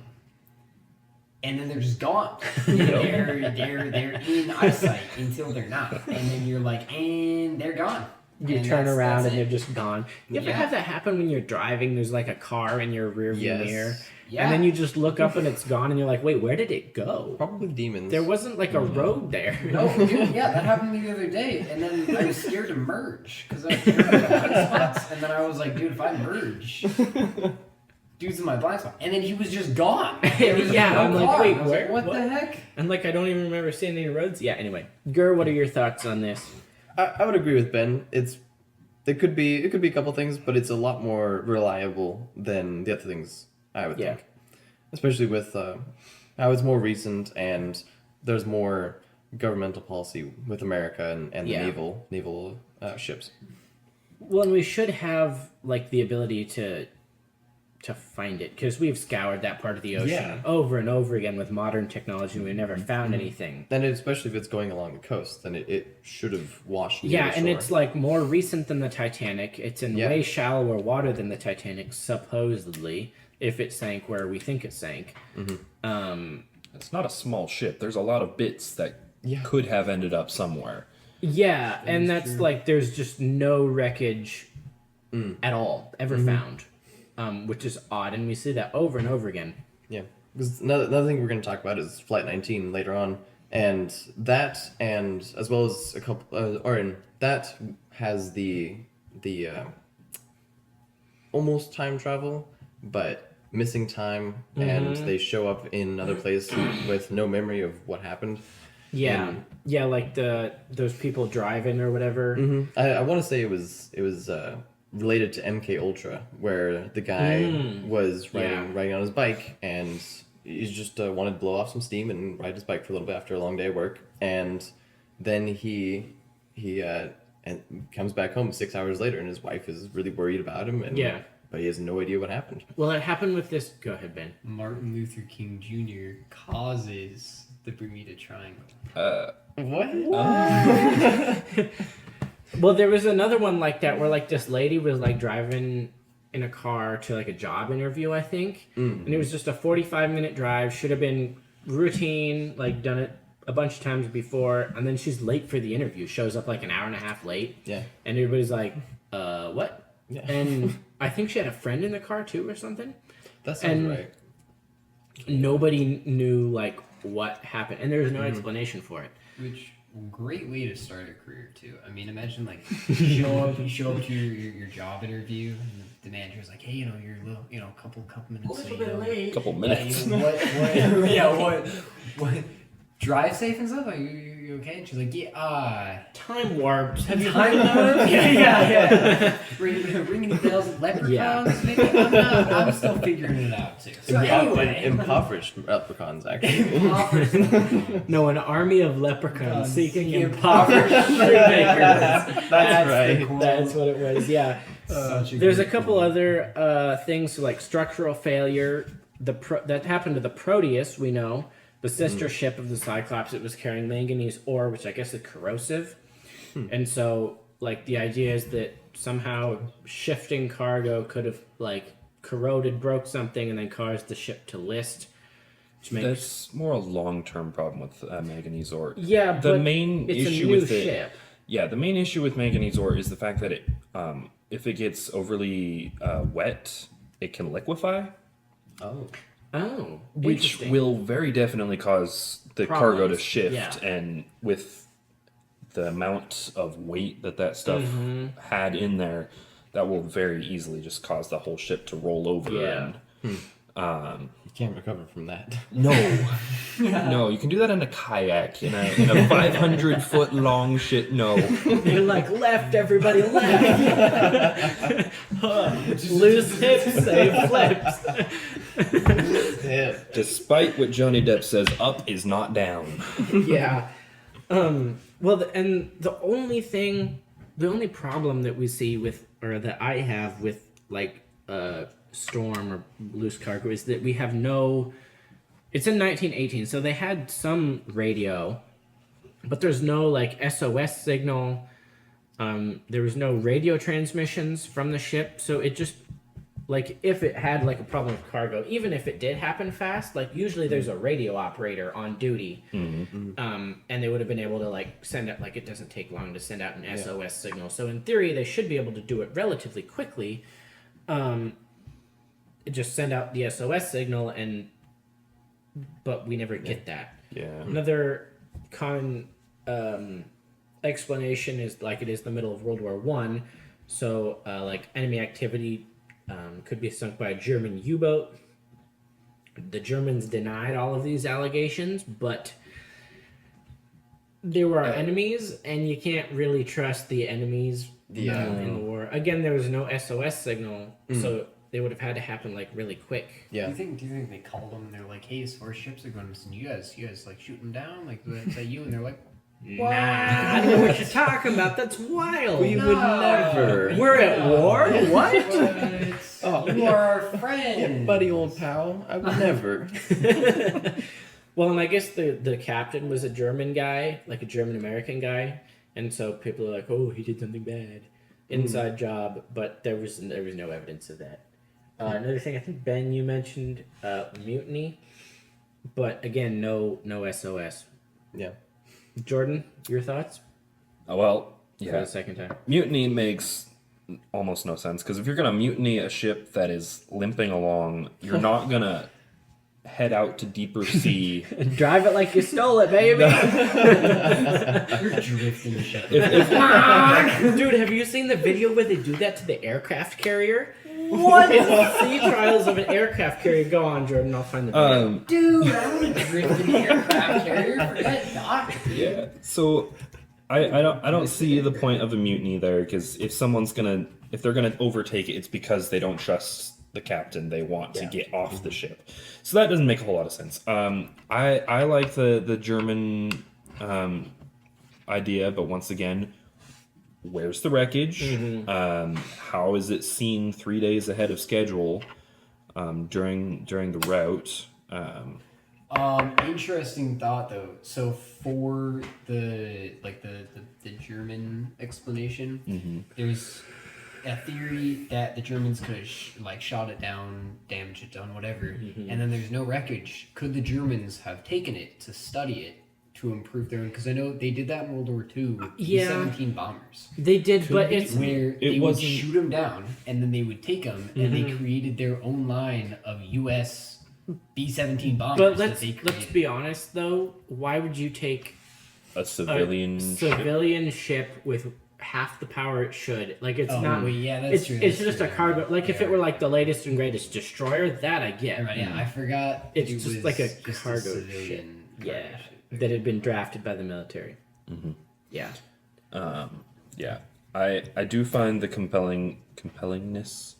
and then they're just gone. They're in eyesight until they're not, and then you're like, and they're gone. You turn around and they're just gone. You ever have that happen when you're driving? There's like a car in your rear view mirror, and then you just look up and it's gone, and you're like, wait, where did it go? Probably demons. There wasn't like a road there. No, dude, that happened to me the other day, and then I was scared to merge because I was scared of the blind spots, and then I was like, dude, if I merge, dude's in my blind spot, and then he was just gone. I'm like, wait, where? What the heck? And like, I don't even remember seeing any roads. Yeah. Anyway, Gur, what are your thoughts on this? I would agree with Ben. It could be a couple things, but it's a lot more reliable than the other things, I would think. Especially with how it's more recent and there's more governmental policy with America and the naval ships. Well, and we should have like the ability to find it, because we've scoured that part of the ocean over and over again with modern technology, and we've never found anything. And especially if it's going along the coast, then it should have washed near the shore. And it's like more recent than the Titanic. It's in way shallower water than the Titanic, supposedly, if it sank where we think it sank. Mm-hmm. It's not a small ship. There's a lot of bits that could have ended up somewhere. Yeah, and that's true. Like there's just no wreckage at all ever found. Which is odd, and we see that over and over again. Yeah, because another thing we're going to talk about is Flight 19 later on, and as well as a couple, that has the almost time travel, but missing time, and they show up in another place with no memory of what happened. Yeah, like those people driving or whatever. Mm-hmm. I want to say it was related to MK Ultra, where the guy was riding on his bike, and he just wanted to blow off some steam and ride his bike for a little bit after a long day of work, and then he and comes back home 6 hours later, and his wife is really worried about him. And but he has no idea what happened. Well, it happened with this. Go ahead, Ben. Martin Luther King Jr. causes the Bermuda Triangle. What? Well, there was another one like that where like this lady was like driving in a car to like a job interview, I think, and it was just a 45-minute drive. Should have been routine, like done it a bunch of times before, and then she's late for the interview. Shows up like an hour and a half late. Yeah. And everybody's like, what? Yeah. And I think she had a friend in the car too or something. That sounds right. Nobody knew like what happened, and there was no explanation for it. Which great way to start a career too. I mean, imagine like you show up to your job interview, and the manager's like, hey, you're a little, a couple minutes late. Couple minutes. What? Drive safe and stuff? Are you okay? And she's like, yeah. Time warps. Have you Time heard warp? Yeah. Ringing the bells, leprechauns. Yeah. Maybe I'm still figuring it out too. So anyway, Impoverished leprechauns, actually. No, an army of leprechauns seeking impoverished shoemakers. That's right. That's what it was. Yeah. There's a couple other things like structural failure. That happened to the Proteus. We know. The sister ship of the Cyclops, it was carrying manganese ore, which I guess is corrosive. And so, like, the idea is that somehow shifting cargo could have, like, corroded, broke something, and then caused the ship to list. Which makes... That's more a long-term problem with manganese ore. Yeah, the but main it's issue a new with it, ship. Yeah, the main issue with manganese ore is the fact that it, if it gets overly wet, it can liquefy. Oh, which will very definitely cause the cargo to shift, and with the amount of weight that stuff had in there, that will very easily just cause the whole ship to roll over. Yeah. And, You can't recover from that. no, no, you can do that in a kayak, in a 500-foot long shit. No, You're like, left, everybody left. Loose hips, save flips. Yeah. despite what Johnny Depp says, up is not down. Yeah. Well, and the only problem that we see with, or that I have with, like, storm or loose cargo is that we have no. It's in 1918, so they had some radio, but there's no like SOS signal. There was no radio transmissions from the ship, so it just like if it had like a problem with cargo, even if it did happen fast, like usually there's a radio operator on duty, and they would have been able to like send out, like it doesn't take long to send out an SOS signal. So in theory, they should be able to do it relatively quickly. Just send out the SOS signal, but we never get that. Yeah. Another common explanation is like it is the middle of World War I, so like enemy activity could be sunk by a German U-boat. The Germans denied all of these allegations, but they were our enemies, and you can't really trust the enemies in the war. Again, there was no SOS signal, so they would have had to happen like really quick. Yeah. Do you think they called them and they're like, hey, as far as ships are going, listen, you guys like shoot them down? Like, is that you? And they're like, Nah, I don't know what you're talking about. That's wild. We would never. We're at war? What? You are our friend. Yeah, buddy, old pal. I would never. Well, and I guess the captain was a German guy, like a German-American guy. And so people are like, oh, he did something bad. Inside job. But there was no evidence of that. Another thing, I think, Ben, you mentioned mutiny. But again, no SOS. Yeah. Jordan, your thoughts? Well, For yeah. the second time. Mutiny makes almost no sense, because if you're going to mutiny a ship that is limping along, you're not going to head out to deeper sea. Drive it like you stole it, baby. You're drifting ship. Dude, have you seen the video where they do that to the aircraft carrier? What? Sea trials of an aircraft carrier. Go on, Jordan. I'll find the video. Dude, I would drift in the aircraft carrier. Forget Doc. Yeah. So I don't see the point of a mutiny there, because if they're gonna overtake it, it's because they don't trust the captain. They want to get off the ship. So that doesn't make a whole lot of sense. I like the German idea, but once again, where's the wreckage? How is it seen 3 days ahead of schedule during the route? Interesting thought though. So for the German explanation, there's a theory that the Germans could have shot it down, damaged it, done whatever, and then there's no wreckage. Could the Germans have taken it to study it to improve their own? Because I know they did that in World War II with B-17 bombers. They did, but it's where they would shoot them down, and then they would take them, and they created their own line of U.S. B-17 bombers. But that they created. let's be honest though. Why would you take A civilian ship with half the power it should? Like it's not. Well, yeah, that's true. It's just a cargo. Like if it were like the latest and greatest destroyer, that I get. Right, yeah, I forgot. It's it just was like a just cargo ship. Yeah, that had been drafted by the military. Yeah. Yeah, I do find the compellingness.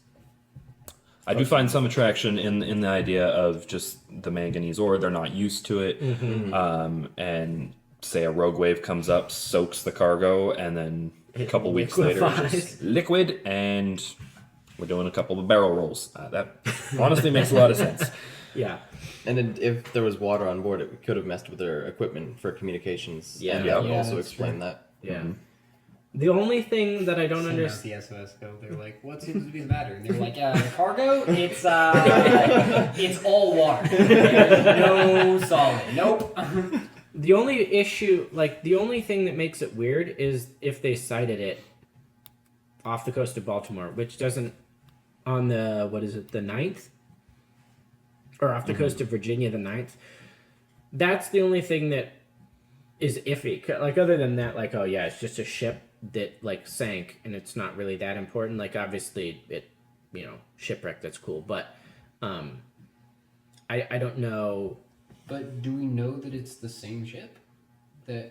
I do find some attraction in the idea of just the manganese ore. They're not used to it, and say a rogue wave comes up, soaks the cargo, and then a couple weeks later, it's just liquid, and we're doing a couple of barrel rolls. That honestly makes a lot of sense. Yeah. And if there was water on board, it could have messed with their equipment for communications. Yeah. And that would Yeah, also that's explain true. that. Yeah. The only thing that I don't Send out understand. the SOS code. They're like, "What seems to be the matter?" And they're like, "The cargo, it's all water. There's no solid. Nope." The only issue, like the only thing that makes it weird, is if they sighted it off the coast of Baltimore, which doesn't on the the 9th, or off the coast of Virginia the 9th. That's the only thing that is iffy. Like other than that, like, oh yeah, it's just a ship that like sank and it's not really that important. Like obviously it, shipwreck, that's cool, but I don't know. But do we know that it's the same ship that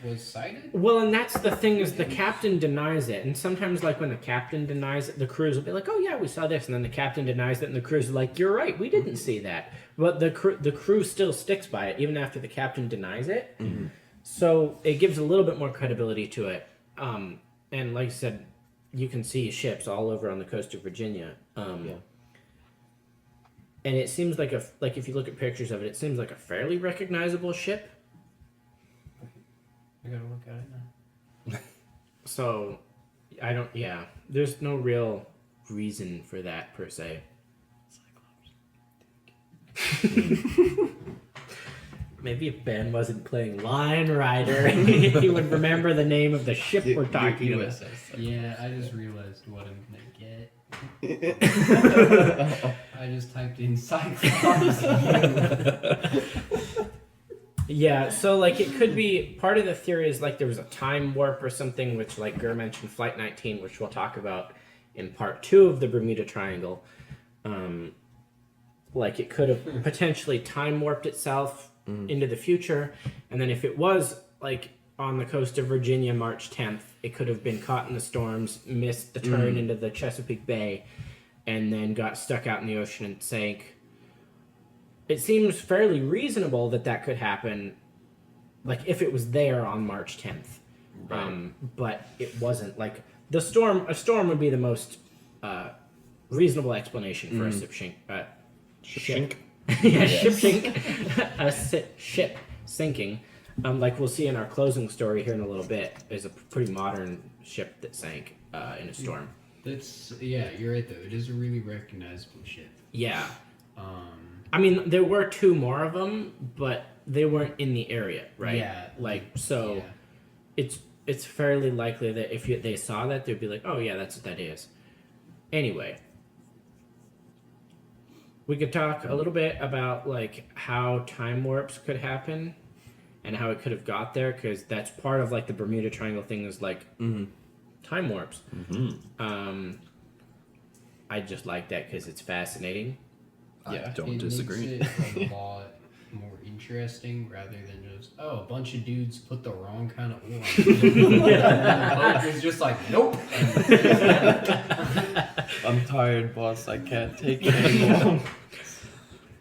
was sighted? Well, and that's the thing, is the captain denies it, and sometimes like when the captain denies it, the crews will be like, oh yeah, we saw this, and then the captain denies it and the crews are like, you're right, we didn't see that, but the crew still sticks by it even after the captain denies it. So it gives a little bit more credibility to it. And like I said, you can see ships all over on the coast of Virginia. And it seems like if you look at pictures of it, it seems like a fairly recognizable ship. I gotta look at it now. So, there's no real reason for that per se. Maybe if Ben wasn't playing Lion Rider, he would remember the name of the ship we're talking about. Yeah, I just realized what I'm gonna get. I just typed in Cyclops. Yeah, so like it could be, part of the theory is like there was a time warp or something, which like Gur mentioned Flight 19, which we'll talk about in part 2 of the Bermuda Triangle. Like it could have potentially time warped itself into the future, and then if it was like on the coast of Virginia March 10th, it could have been caught in the storms, missed the turn into the Chesapeake Bay, and then got stuck out in the ocean and sank. It seems fairly reasonable that could happen, like if it was there on March 10th. Right. But it wasn't. Like a storm would be the most reasonable explanation for a ship sink. Ship sink. Ship sinking. Like we'll see in our closing story here in a little bit, is a pretty modern ship that sank in a storm. You're right though. It is a really recognizable ship. Yeah. I mean, there were 2 more of them, but they weren't in the area, right? Yeah. It's fairly likely that if they saw that, they'd be like, oh yeah, that's what that is. Anyway, we could talk a little bit about like how time warps could happen and how it could have got there, because that's part of like the Bermuda Triangle thing, is like time warps. I just like that because it's fascinating. Yeah, don't it disagree. Makes it a lot more interesting rather than just, a bunch of dudes put the wrong kind of oil on it. And the boat is just like, nope. I'm tired, boss. I can't take it anymore.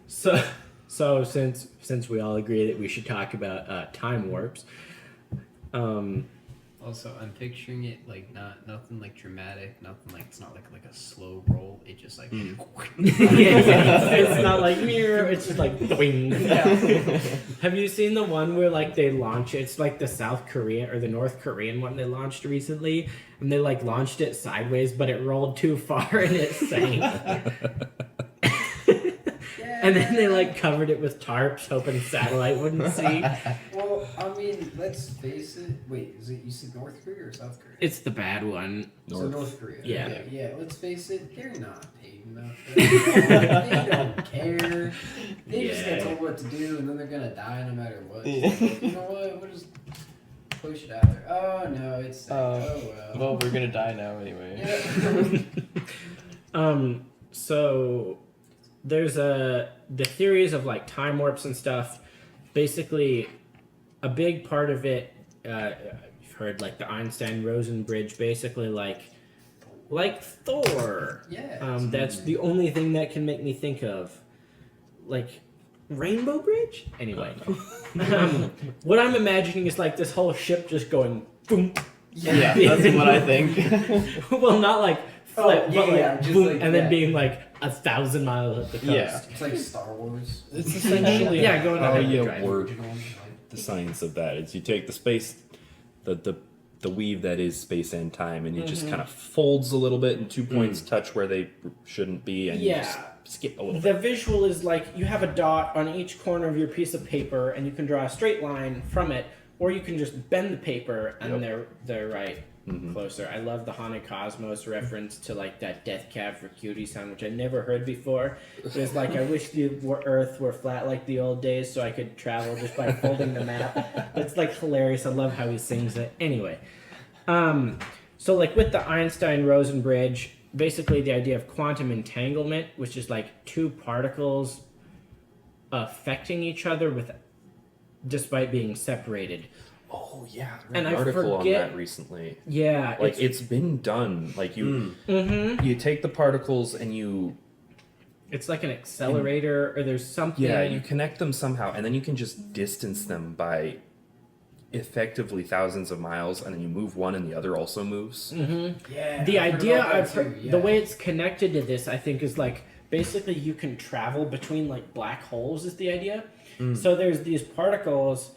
So since we all agree that we should talk about time warps, I'll Also, I'm picturing it like nothing like dramatic, nothing like it's not like a slow roll. It just like It's not like mirror. It's just like boing. Have you seen the one where like they launch? It's like the South Korean or the North Korean one they launched recently, and they like launched it sideways, but it rolled too far and it sank. And then they like covered it with tarps, hoping satellite wouldn't see. Well, I mean, let's face it. Wait, is it you said North Korea or South Korea? It's the bad one. So North Korea. Yeah. Yeah. Let's face it. They're not paid enough. They don't care. They just get told what to do, and then they're gonna die no matter what. So, like, you know what? We'll just push it out there. Oh no, it's Well, we're gonna die now anyway. Yeah. So there's the theories of like time warps and stuff. Basically, a big part of it, you've heard like the Einstein-Rosen bridge. Basically, like Thor. Yeah. That's the only thing that can make me think of, like Rainbow Bridge. Anyway, what I'm imagining is like this whole ship just going boom. Yeah, that's what I think. Well, not like flip, but like just boom, like, and then being like 1,000 miles up the coast. Yeah. It's like Star Wars. It's essentially Yeah, going how ahead, you drive. work the science of that. Is you take the space, the weave that is space and time, and it just kind of folds a little bit, and 2 points touch where they shouldn't be, and you just skip a little The bit. visual is like you have a dot on each corner of your piece of paper, and you can draw a straight line from it, or you can just bend the paper, and they're right closer. I love the Haunted Cosmos reference to like that Death Cab for Cutie song, which I never heard before. It's like I wish the Earth were flat like the old days, so I could travel just by folding the map. It's like hilarious. I love how he sings it. Anyway, so like with the Einstein-Rosen bridge, basically the idea of quantum entanglement, which is like two particles affecting each other despite being separated. Oh yeah, I read And an I article on forget- that recently. Yeah, Like it's been done. Like you take the particles and you it's like an accelerator, or there's something. Yeah, you connect them somehow, and then you can just distance them by effectively thousands of miles, and then you move one, and the other also moves. Yeah. The I've heard idea about that I've heard, too, the way it's connected to this, I think, is like basically you can travel between like black holes. Is the idea? So there's these particles,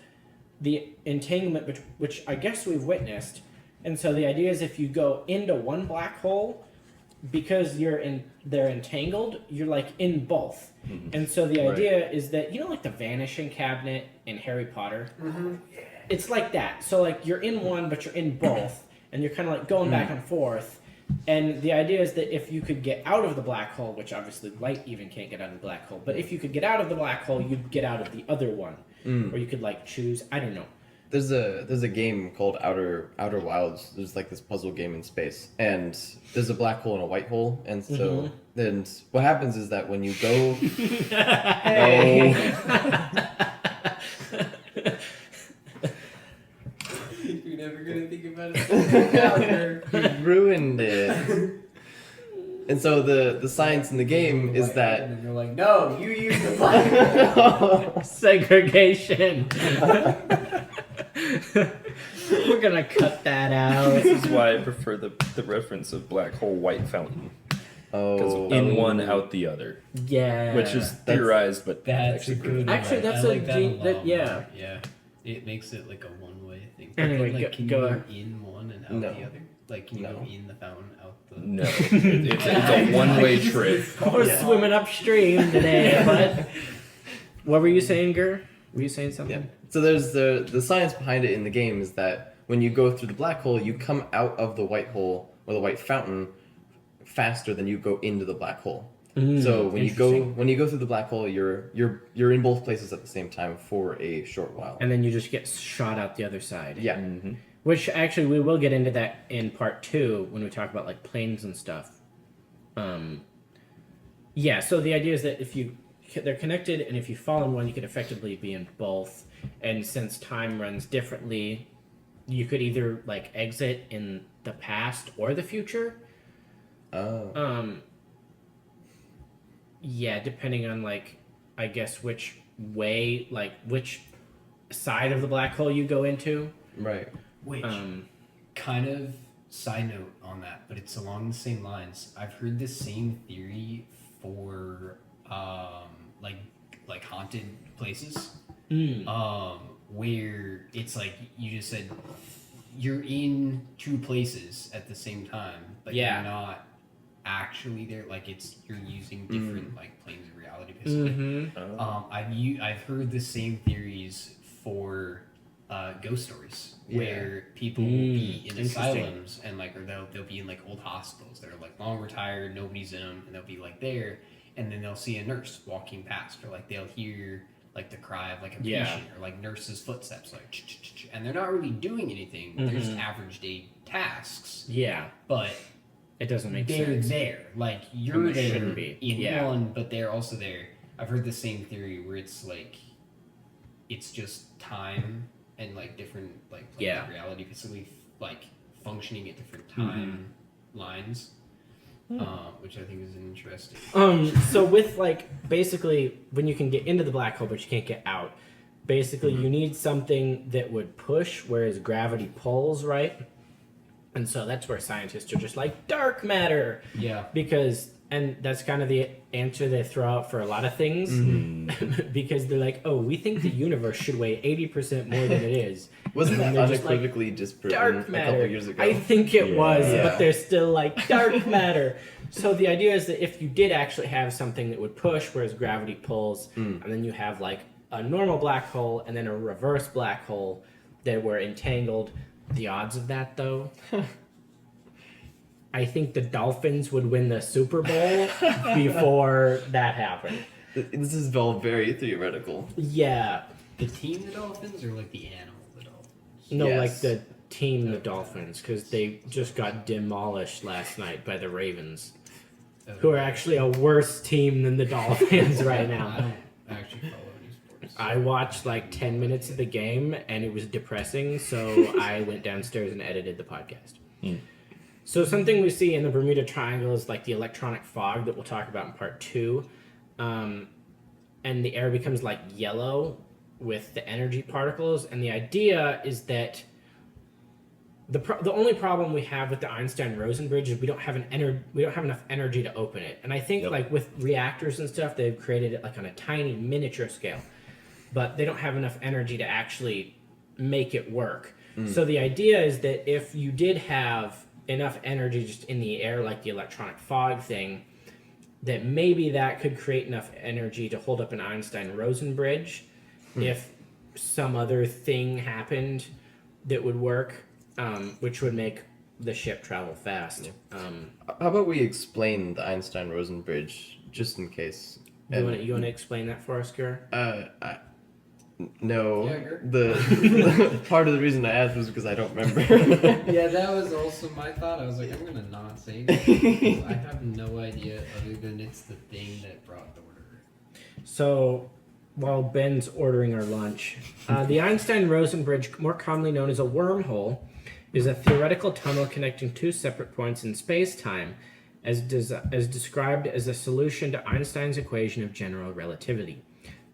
the entanglement, which I guess we've witnessed, and so the idea is if you go into one black hole, because they're entangled, you're like in both. And so the idea is that, you know, like the vanishing cabinet in Harry Potter, it's like that. So like you're in one, but you're in both, and you're kind of like going back and forth. And the idea is that if you could get out of the black hole, which obviously light even can't get out of the black hole, but if you could get out of the black hole, you'd get out of the other one, or you could like choose. I don't know. There's a game called Outer Wilds. There's like this puzzle game in space, and there's a black hole and a white hole, and so then what happens is that when you go, You're never gonna think about it. you ruined it. And so the science in the game is that And then you're like, no, you use the black. Segregation. We're gonna cut that out. This is why I prefer the reference of black hole white fountain, because in one out the other, Yeah. which is theorized, but That's actually a good proven. one. Actually, that's I a like that gene- a that- lot yeah. more. Yeah. It makes it like a one-way thing. Anyway, Like, can go you ahead. go in one and out No. the other? Like, can you go in the fountain, out the... No, it's a one-way trip. We're swimming upstream today, but what were you saying, Gur? Were you saying something? Yeah. So there's the science behind it in the game is that when you go through the black hole, you come out of the white hole or the white fountain faster than you go into the black hole. So when you go through the black hole, you're in both places at the same time for a short while. And then you just get shot out the other side. Yeah. Which actually we will get into that in part 2 when we talk about like planes and stuff. Yeah, so the idea is that if they're connected, and if you fall in one, you could effectively be in both. And since time runs differently, you could either like exit in the past or the future. Oh. Yeah, depending on like, I guess which side of the black hole you go into. Right. Which? kind of side note on that, but it's along the same lines. I've heard the same theory for like haunted places. Where it's like you just said you're in two places at the same time, but you're not actually there. Like you're using different like planes of reality. Basically, I've heard the same theories for ghost stories where people will be in asylums and like, or they'll be in like old hospitals that are like long retired, nobody's in them, and they'll be like there, and then they'll see a nurse walking past, or like they'll hear like the cry of like a patient, or like nurse's footsteps, like ch-ch-ch-ch, and they're not really doing anything. They're just average day tasks. Yeah, but it doesn't make sense. They're there, like you're there in one, but they're also there. I've heard the same theory where it's like it's just time and like different like reality, basically like functioning at different time lines. Which I think is interesting. So with like basically when you can get into the black hole but you can't get out, basically you need something that would push, whereas gravity pulls, right? And so that's where scientists are just like dark matter. Yeah. And that's kind of the answer they throw out for a lot of things. Because they're like, oh, we think the universe should weigh 80% more than it is. Wasn't that unequivocally disproven a couple years ago? I think it was, but they're still like dark matter. So the idea is that if you did actually have something that would push, whereas gravity pulls, and then you have like a normal black hole and then a reverse black hole that were entangled, the odds of that though... I think the Dolphins would win the Super Bowl before that happened. This is all very theoretical. Yeah. The team, the Dolphins, or like the animal, the Dolphins? No, like the team, the Dolphins, because they just got demolished last night by the Ravens, who are actually a worse team than the Dolphins right now. I don't actually follow any sports. I watched like 10 minutes of the game, and it was depressing, so I went downstairs and edited the podcast. So something we see in the Bermuda Triangle is like the electronic fog that we'll talk about in part 2. And the air becomes like yellow with the energy particles. And the idea is that the only problem we have with the Einstein-Rosen bridge is we don't have enough energy to open it. And I think like with reactors and stuff, they've created it like on a tiny miniature scale. But they don't have enough energy to actually make it work. So the idea is that if you did have enough energy just in the air, like the electronic fog thing, that maybe that could create enough energy to hold up an Einstein-Rosen bridge if some other thing happened that would work, which would make the ship travel fast. How about we explain the Einstein-Rosen bridge, just in case? You want to explain that for us, Gur? No. Yeah, the part of the reason I asked was because I don't remember. Yeah, that was also my thought. I was like, I'm gonna not say anything. I have no idea other than it's the thing that brought the order. So, while Ben's ordering our lunch, the Einstein-Rosen bridge, more commonly known as a wormhole, is a theoretical tunnel connecting two separate points in space-time, as described as a solution to Einstein's equation of general relativity.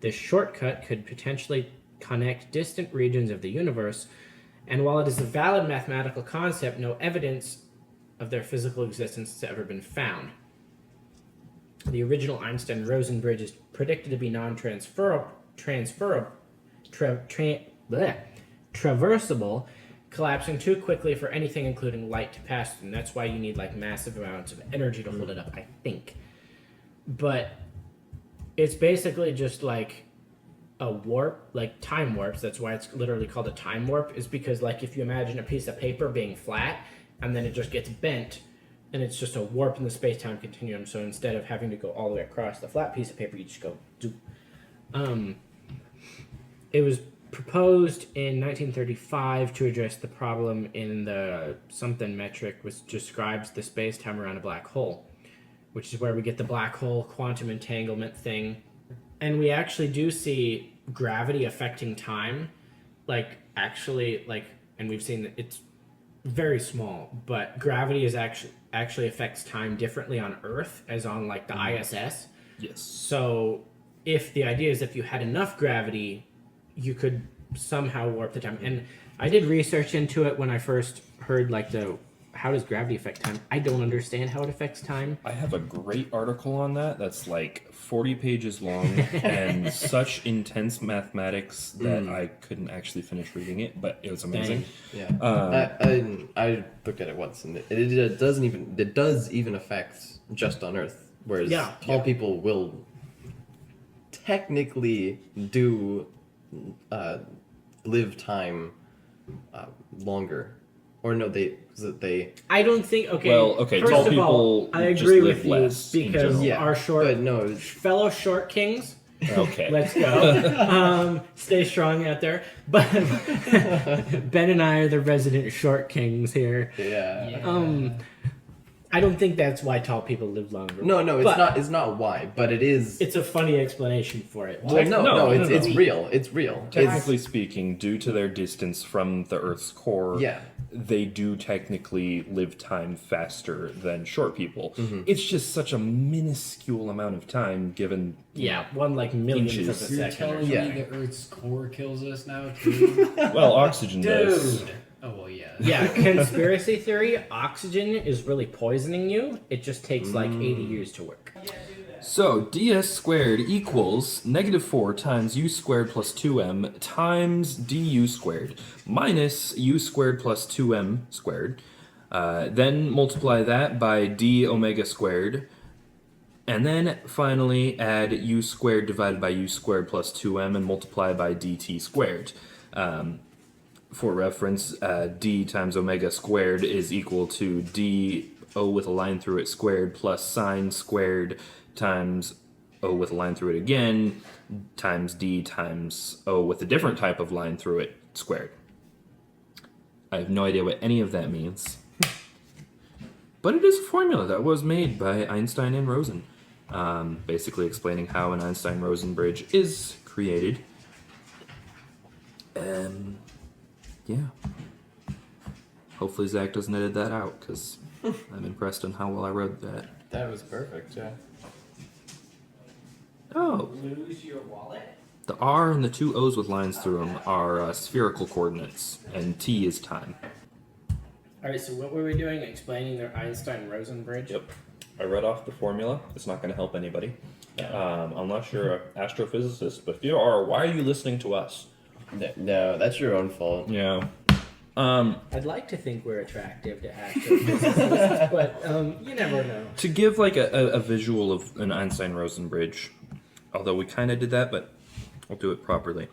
This shortcut could potentially connect distant regions of the universe, and while it is a valid mathematical concept, no evidence of their physical existence has ever been found. The original Einstein-Rosen bridge is predicted to be traversable, collapsing too quickly for anything including light to pass through, and that's why you need like massive amounts of energy to hold it up, I think. But it's basically just like a warp, like time warps. That's why it's literally called a time warp, is because like if you imagine a piece of paper being flat and then it just gets bent and it's just a warp in the space-time continuum. So instead of having to go all the way across the flat piece of paper, you just go zoop. It was proposed in 1935 to address the problem in the something metric, which describes the space-time around a black hole, which is where we get the black hole quantum entanglement thing. And we actually do see gravity affecting time. Like, actually, like, and we've seen that it's very small, but gravity is actually affects time differently on Earth as on, like, the ISS. Yes. So, if the idea is if you had enough gravity, you could somehow warp the time. And I did research into it when I first heard like how does gravity affect time. I don't understand how it affects time. I have a great article on that that's like 40 pages long and such intense mathematics that I couldn't actually finish reading it, but it was amazing. Yeah. I looked at it once, and it does even affect just on Earth, whereas tall people will technically do live time longer. Or no, they. I don't think. Okay. Well, okay. First Tall of all, people I just agree live with you less in because general. our but fellow short kings. Okay. Let's go. Stay strong out there. But Ben and I are the resident short kings here. Yeah. I don't think that's why tall people live longer. No, it's not. It's not why, but it is. It's a funny explanation for it. Well, no, it's real. It's real. Technically speaking, due to their distance from the Earth's core, they do technically live time faster than short people. It's just such a minuscule amount of time given. One like millionth of a You're second. telling me the Earth's core kills us now too? Well, oxygen does. Dude. Oh well, yeah. Yeah, conspiracy theory, oxygen is really poisoning you. It just takes like 80 years to work. So, ds squared equals -4 times u squared plus 2m times du squared minus u squared plus 2m squared. Then multiply that by d omega squared. And then finally add u squared divided by u squared plus 2m and multiply by dt squared. For reference, d times omega squared is equal to d o with a line through it squared plus sine squared times o with a line through it again times d times o with a different type of line through it squared. I have no idea what any of that means. But it is a formula that was made by Einstein and Rosen, basically explaining how an Einstein-Rosen bridge is created. Yeah. Hopefully Zach doesn't edit that out, because I'm impressed on how well I wrote that. That was perfect. Yeah. Oh. Lose your wallet? The R and the two O's with lines through them are spherical coordinates, and T is time. Alright, so what were we doing? Explaining their Einstein-Rosen bridge? Yep. I read off the formula. It's not going to help anybody. Unless you're an astrophysicist. But if you are, why are you listening to us? No, that's your own fault. Yeah. I'd like to think we're attractive to astrophysicists, but you never know. To give like a visual of an Einstein-Rosen bridge, although we kind of did that, but I'll do it properly.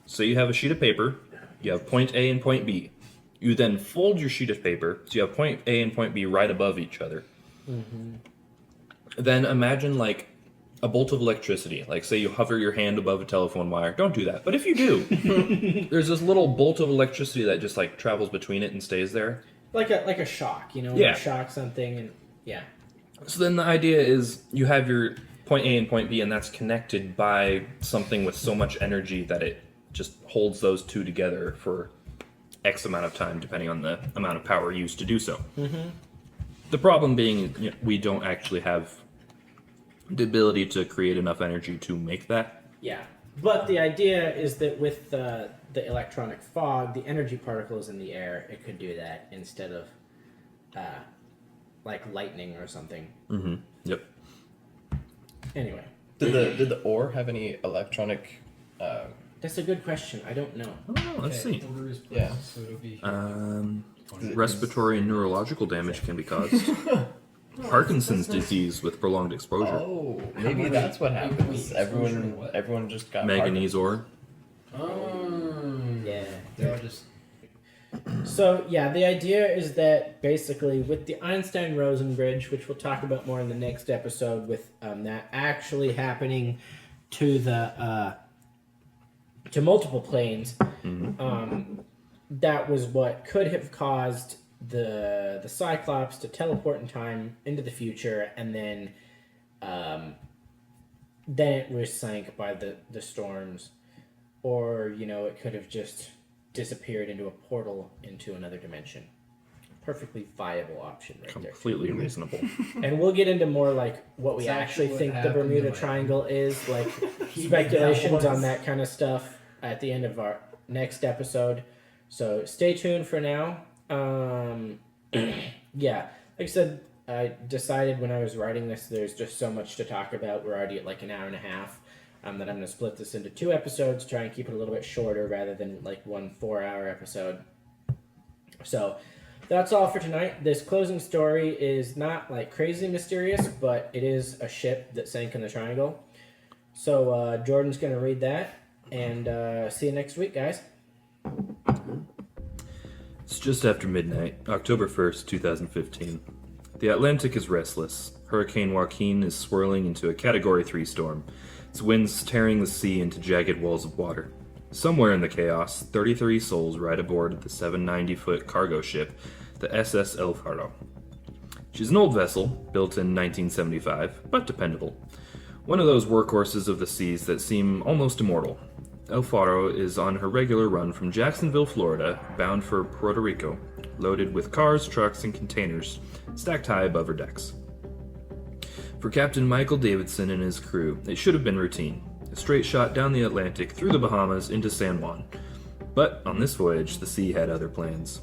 So you have a sheet of paper, you have point A and point B. You then fold your sheet of paper, so you have point A and point B right above each other. Mm-hmm. Then imagine like a bolt of electricity. Like say you hover your hand above a telephone wire. Don't do that. But if you do, there's this little bolt of electricity that just like travels between it and stays there. Like a shock, when you shock something and So then the idea is you have your point A and point B, and that's connected by something with so much energy that it just holds those two together for X amount of time, depending on the amount of power used to do so. Mm-hmm. The problem being we don't actually have the ability to create enough energy to make that. Yeah, but the idea is that with the electronic fog, the energy particles in the air, it could do that instead of like lightning or something. Mm-hmm. Yep. Anyway. Did the ore have any electronic? That's a good question. I don't know. Oh, let's see. Yeah. So it'll be Respiratory and neurological damage can be caused. Parkinson's disease with prolonged exposure. Oh, maybe that's what happens. Everyone just got Manganese ore. Yeah. They're all just. So, the idea is that basically with the Einstein-Rosen bridge, which we'll talk about more in the next episode, with that actually happening to the to multiple planes, that was what could have caused the Cyclops to teleport in time into the future, and then it was sank by the storms, or it could have just disappeared into a portal into another dimension. Perfectly viable option right there. Completely reasonable. And we'll get into more like what we It's actually actually think what the happened Bermuda to my- Triangle is, like speculations on that kind of stuff at the end of our next episode. So stay tuned for now. Yeah, like I said, I decided when I was writing this, there's just so much to talk about. We're already at like an hour and a half. That I'm going to split this into 2 episodes, try and keep it a little bit shorter rather than like 1 4-hour episode. So that's all for tonight. This closing story is not like crazy mysterious, but it is a ship that sank in the Triangle. So Jordan's going to read that, and see you next week, guys. It's just after midnight, October 1st, 2015. The Atlantic is restless. Hurricane Joaquin is swirling into a Category 3 storm, its winds tearing the sea into jagged walls of water. Somewhere in the chaos, 33 souls ride aboard the 790-foot cargo ship, the SS El Faro. She's an old vessel, built in 1975, but dependable. One of those workhorses of the seas that seem almost immortal. El Faro is on her regular run from Jacksonville, Florida, bound for Puerto Rico, loaded with cars, trucks, and containers, stacked high above her decks. For Captain Michael Davidson and his crew, it should have been routine. A straight shot down the Atlantic through the Bahamas into San Juan. But on this voyage, the sea had other plans.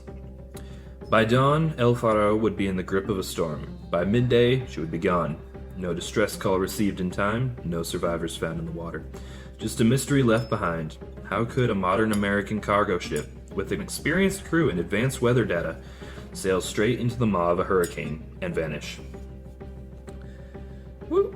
By dawn, El Faro would be in the grip of a storm. By midday, she would be gone. No distress call received in time, no survivors found in the water. Just a mystery left behind. How could a modern American cargo ship, with an experienced crew and advanced weather data, sail straight into the maw of a hurricane and vanish? Woo.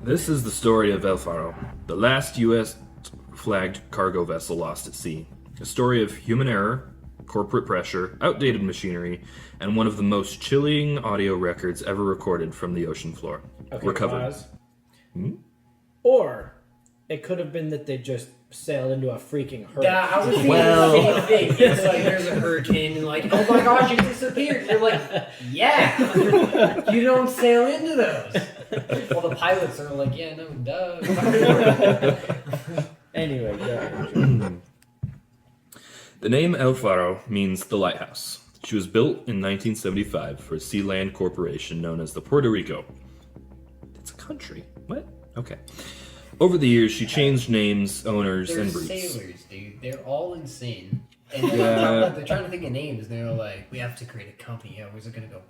This is the story of El Faro, the last U.S.-flagged cargo vessel lost at sea. A story of human error, corporate pressure, outdated machinery, and one of the most chilling audio records ever recorded from the ocean floor. Okay, Recovered. pause. Or it could have been that they just sailed into a freaking hurricane. Yeah, I was thinking the same thing. It's like there's a hurricane and like, oh my gosh, it disappeared. You're like, yeah, you don't sail into those. Well, the pilots are like, yeah, no, duh. Anyway, go ahead. The name El Faro means the lighthouse. She was built in 1975 for a Sealand corporation known as the Puerto Rico. It's a country. What? Okay. Over the years, she changed names, owners, They're and routes. sailors, dude. They're all insane. And they're trying to think of names. And they're like, we have to create a company. Yeah, where's it going to go?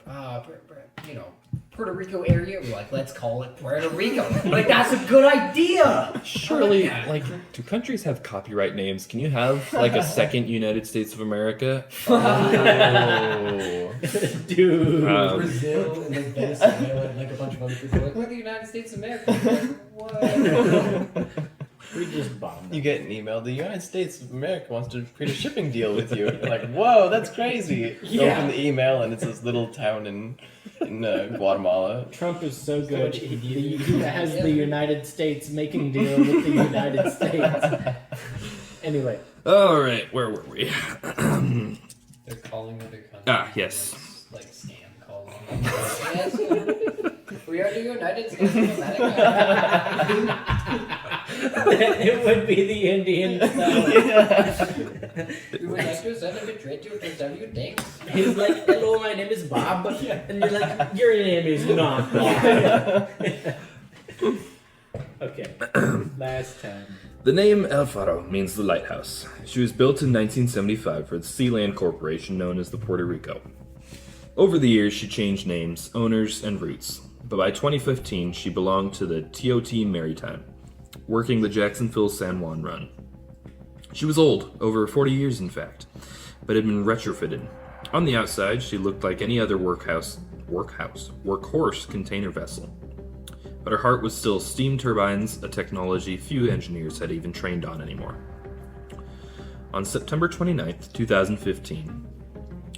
Puerto Rico area. We're like, let's call it Puerto Rico. Like, that's a good idea. Surely, do countries have copyright names? Can you have, like, a second United States of America? Oh. Dude. Brazil and then Venezuela and like a bunch of other people. Like, we're the United States of America. Like, what? We just bombed them. You get an email, the United States of America wants to create a shipping deal with you. You're like, whoa, that's crazy. You open the email and it's this little town in Guatemala. Trump is so good. He has the United States making deal with the United States. Anyway. All right, where were we? They're calling other countries. Ah, yes. Like scam calling. Yes, we are the United States of America. It would be the Indian style. We would like to send a betrayed to preserve you, thanks. He's like, hello, my name is Bob. And you're like, your name is not Bob. Okay, last time. The name El Faro means the lighthouse. She was built in 1975 for the Sealand corporation known as the Puerto Rico. Over the years, she changed names, owners, and routes. But by 2015, she belonged to the TOT Maritime, working the Jacksonville-San Juan run. She was old, over 40 years in fact, but had been retrofitted. On the outside, she looked like any other workhorse container vessel. But her heart was still steam turbines, a technology few engineers had even trained on anymore. On September 29th, 2015,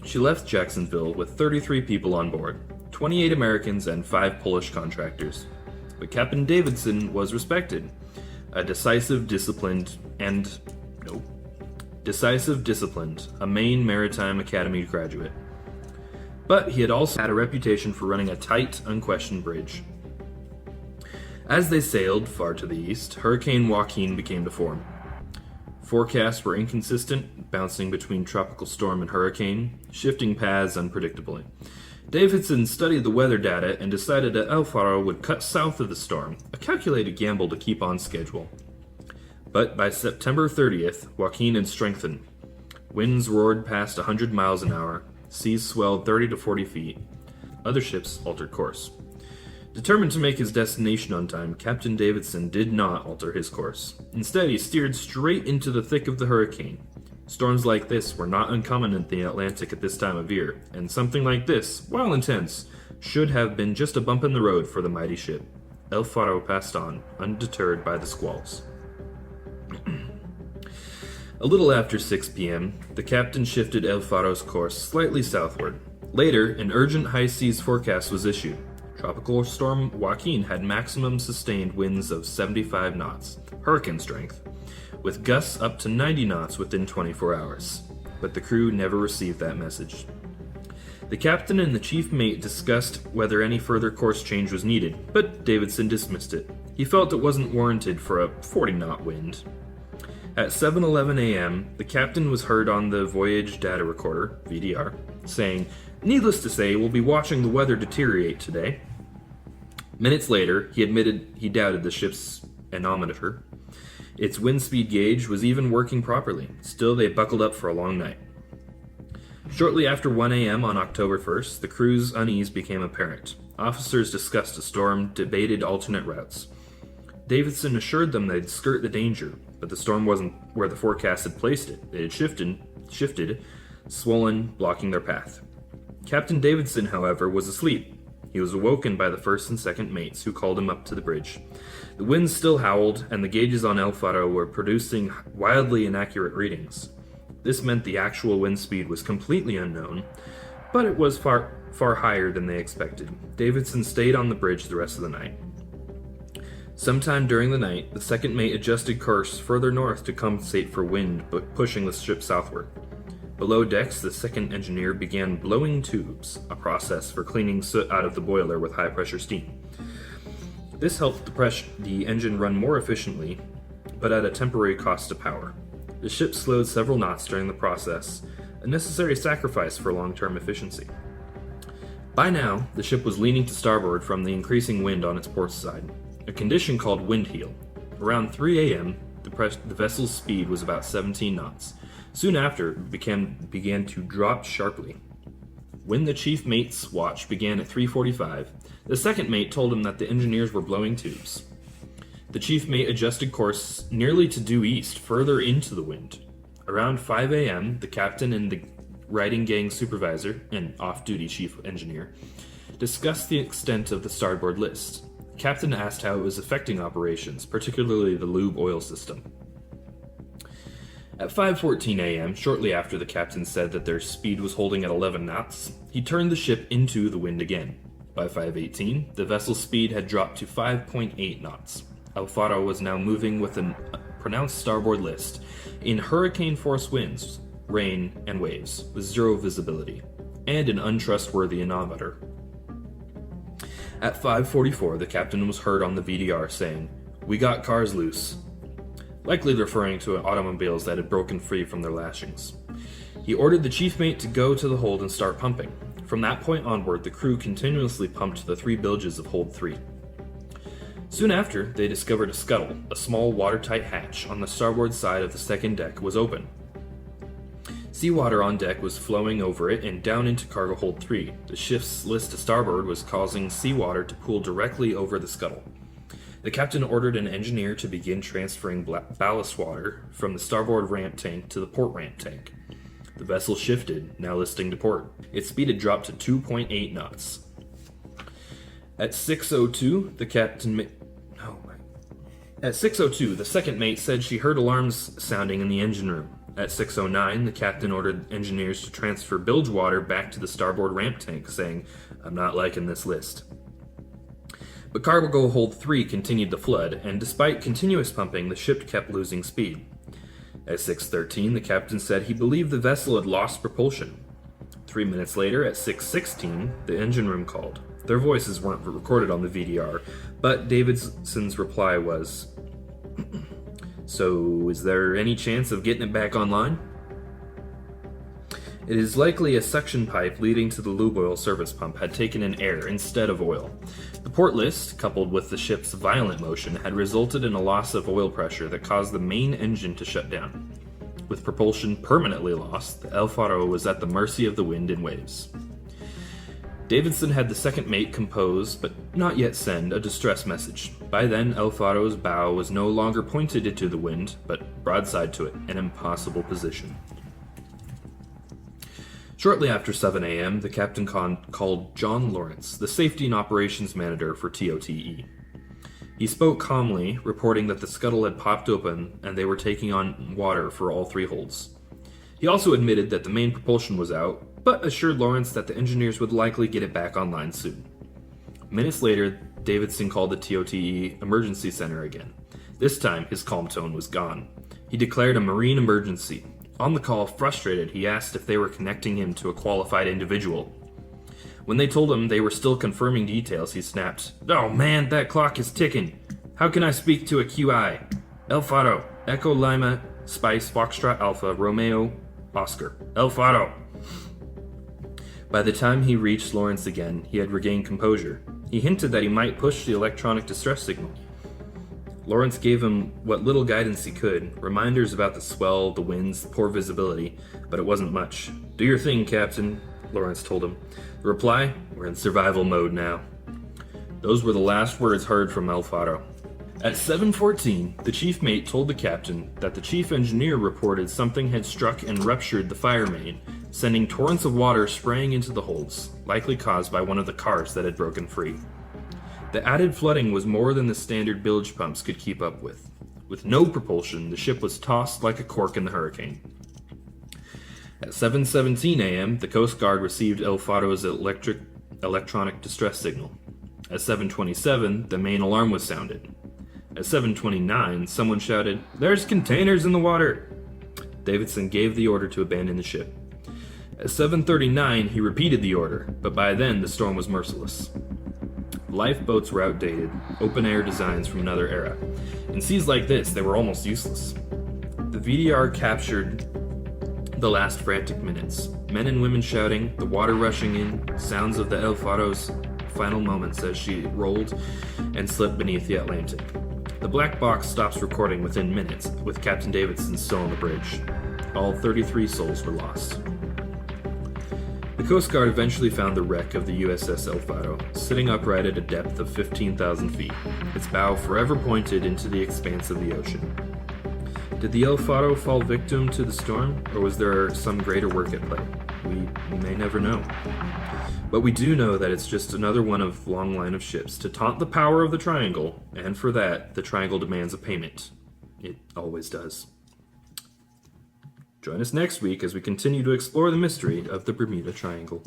she left Jacksonville with 33 people on board, 28 Americans and 5 Polish contractors. But Captain Davidson was respected, a decisive, disciplined, a Maine Maritime Academy graduate. But he had also had a reputation for running a tight, unquestioned bridge. As they sailed far to the east, Hurricane Joaquin began to form. Forecasts were inconsistent, bouncing between tropical storm and hurricane, shifting paths unpredictably. Davidson studied the weather data and decided that El Faro would cut south of the storm, a calculated gamble to keep on schedule. But by September 30th, Joaquin had strengthened. Winds roared past 100 miles an hour. Seas swelled 30 to 40 feet. Other ships altered course. Determined to make his destination on time, Captain Davidson did not alter his course. Instead, he steered straight into the thick of the hurricane. Storms like this were not uncommon in the Atlantic at this time of year, and something like this, while intense, should have been just a bump in the road for the mighty ship. El Faro passed on, undeterred by the squalls. A little after 6 p.m., the captain shifted El Faro's course slightly southward. Later, an urgent high seas forecast was issued. Tropical storm Joaquin had maximum sustained winds of 75 knots, hurricane strength, with gusts up to 90 knots within 24 hours. But the crew never received that message. The captain and the chief mate discussed whether any further course change was needed, but Davidson dismissed it. He felt it wasn't warranted for a 40-knot wind. At 7:11 a.m., the captain was heard on the voyage data recorder, VDR, saying, "Needless to say, we'll be watching the weather deteriorate today." Minutes later, he admitted he doubted the ship's anemometer. Its wind speed gauge was even working properly. Still, they buckled up for a long night. Shortly after 1 a.m. on October 1st, the crew's unease became apparent. Officers discussed a storm, debated alternate routes. Davidson assured them they'd skirt the danger, but the storm wasn't where the forecast had placed it. It had shifted, swollen, blocking their path. Captain Davidson, however, was asleep. He was awoken by the first and second mates, who called him up to the bridge. The winds still howled, and the gauges on El Faro were producing wildly inaccurate readings. This meant the actual wind speed was completely unknown, but it was far higher than they expected. Davidson stayed on the bridge the rest of the night. Sometime during the night, the second mate adjusted course further north to compensate for wind, but pushing the ship southward. Below decks, the second engineer began blowing tubes, a process for cleaning soot out of the boiler with high-pressure steam. This helped the engine run more efficiently, but at a temporary cost to power. The ship slowed several knots during the process, a necessary sacrifice for long-term efficiency. By now, the ship was leaning to starboard from the increasing wind on its port side, a condition called wind heel. Around 3 a.m., the vessel's speed was about 17 knots. Soon after, it began to drop sharply. When the chief mate's watch began at 3:45, the second mate told him that the engineers were blowing tubes. The chief mate adjusted course nearly to due east, further into the wind. Around 5 a.m., the captain and the riding gang supervisor, and off-duty chief engineer, discussed the extent of the starboard list. The captain asked how it was affecting operations, particularly the lube oil system. At 5:14 a.m., shortly after the captain said that their speed was holding at 11 knots, he turned the ship into the wind again. By 5:18, the vessel's speed had dropped to 5.8 knots. El Faro was now moving with a pronounced starboard list, in hurricane-force winds, rain, and waves, with zero visibility, and an untrustworthy anemometer. At 5:44, the captain was heard on the VDR saying, "We got cars loose," likely referring to automobiles that had broken free from their lashings. He ordered the chief mate to go to the hold and start pumping. From that point onward, the crew continuously pumped the 3 bilges of hold 3. Soon after, they discovered a scuttle, a small watertight hatch on the starboard side of the second deck was open. Seawater on deck was flowing over it and down into cargo hold 3. The ship's list to starboard was causing seawater to pool directly over the scuttle. The captain ordered an engineer to begin transferring ballast water from the starboard ramp tank to the port ramp tank. The vessel shifted, now listing to port. Its speed had dropped to 2.8 knots. At 6:02, the second mate said she heard alarms sounding in the engine room. At 6:09, the captain ordered engineers to transfer bilge water back to the starboard ramp tank, saying, "I'm not liking this list." But cargo hold 3 continued to flood, and despite continuous pumping, the ship kept losing speed. At 6:13, the captain said he believed the vessel had lost propulsion. 3 minutes later, at 6:16, the engine room called. Their voices weren't recorded on the VDR, but Davidson's reply was, "So, is there any chance of getting it back online?" It is likely a suction pipe leading to the lube oil service pump had taken in air instead of oil. The port list, coupled with the ship's violent motion, had resulted in a loss of oil pressure that caused the main engine to shut down. with propulsion permanently lost, the El Faro was at the mercy of the wind and waves. Davidson had the second mate compose, but not yet send, a distress message. By then, El Faro's bow was no longer pointed into the wind, but broadside to it, an impossible position. Shortly after 7 a.m., the captain called John Lawrence, the safety and operations manager for TOTE. He spoke calmly, reporting that the scuttle had popped open and they were taking on water for all 3 holds. He also admitted that the main propulsion was out, but assured Lawrence that the engineers would likely get it back online soon. Minutes later, Davidson called the TOTE emergency center again. This time, his calm tone was gone. He declared a marine emergency. On the call, frustrated, he asked if they were connecting him to a qualified individual. When they told him they were still confirming details, he snapped, "Oh man, that clock is ticking. How can I speak to a QI? El Faro, Echo Lima, Spice, Foxtrot Alpha, Romeo, Oscar. El Faro." By the time he reached Lawrence again, he had regained composure. He hinted that he might push the electronic distress signal. Lawrence gave him what little guidance he could, reminders about the swell, the winds, poor visibility, but it wasn't much. "Do your thing, Captain," Lawrence told him. The reply, "We're in survival mode now." Those were the last words heard from El Faro. At 7:14, the chief mate told the captain that the chief engineer reported something had struck and ruptured the fire main, sending torrents of water spraying into the holds, likely caused by one of the cars that had broken free. The added flooding was more than the standard bilge pumps could keep up with. With no propulsion, the ship was tossed like a cork in the hurricane. At 7:17 a.m., the Coast Guard received El Faro's electronic distress signal. At 7:27, the main alarm was sounded. At 7:29, someone shouted, "There's containers in the water!" Davidson gave the order to abandon the ship. At 7:39, he repeated the order, but by then the storm was merciless. Lifeboats were outdated, open-air designs from another era. In seas like this, they were almost useless. The VDR captured the last frantic minutes. Men and women shouting, the water rushing in, sounds of the El Faro's final moments as she rolled and slipped beneath the Atlantic. The black box stops recording within minutes, with Captain Davidson still on the bridge. All 33 souls were lost. The Coast Guard eventually found the wreck of the USS El Faro, sitting upright at a depth of 15,000 feet, its bow forever pointed into the expanse of the ocean. Did the El Faro fall victim to the storm, or was there some greater work at play? We may never know. But we do know that it's just another one of a long line of ships to taunt the power of the Triangle, and for that, the Triangle demands a payment. It always does. Join us next week as we continue to explore the mystery of the Bermuda Triangle.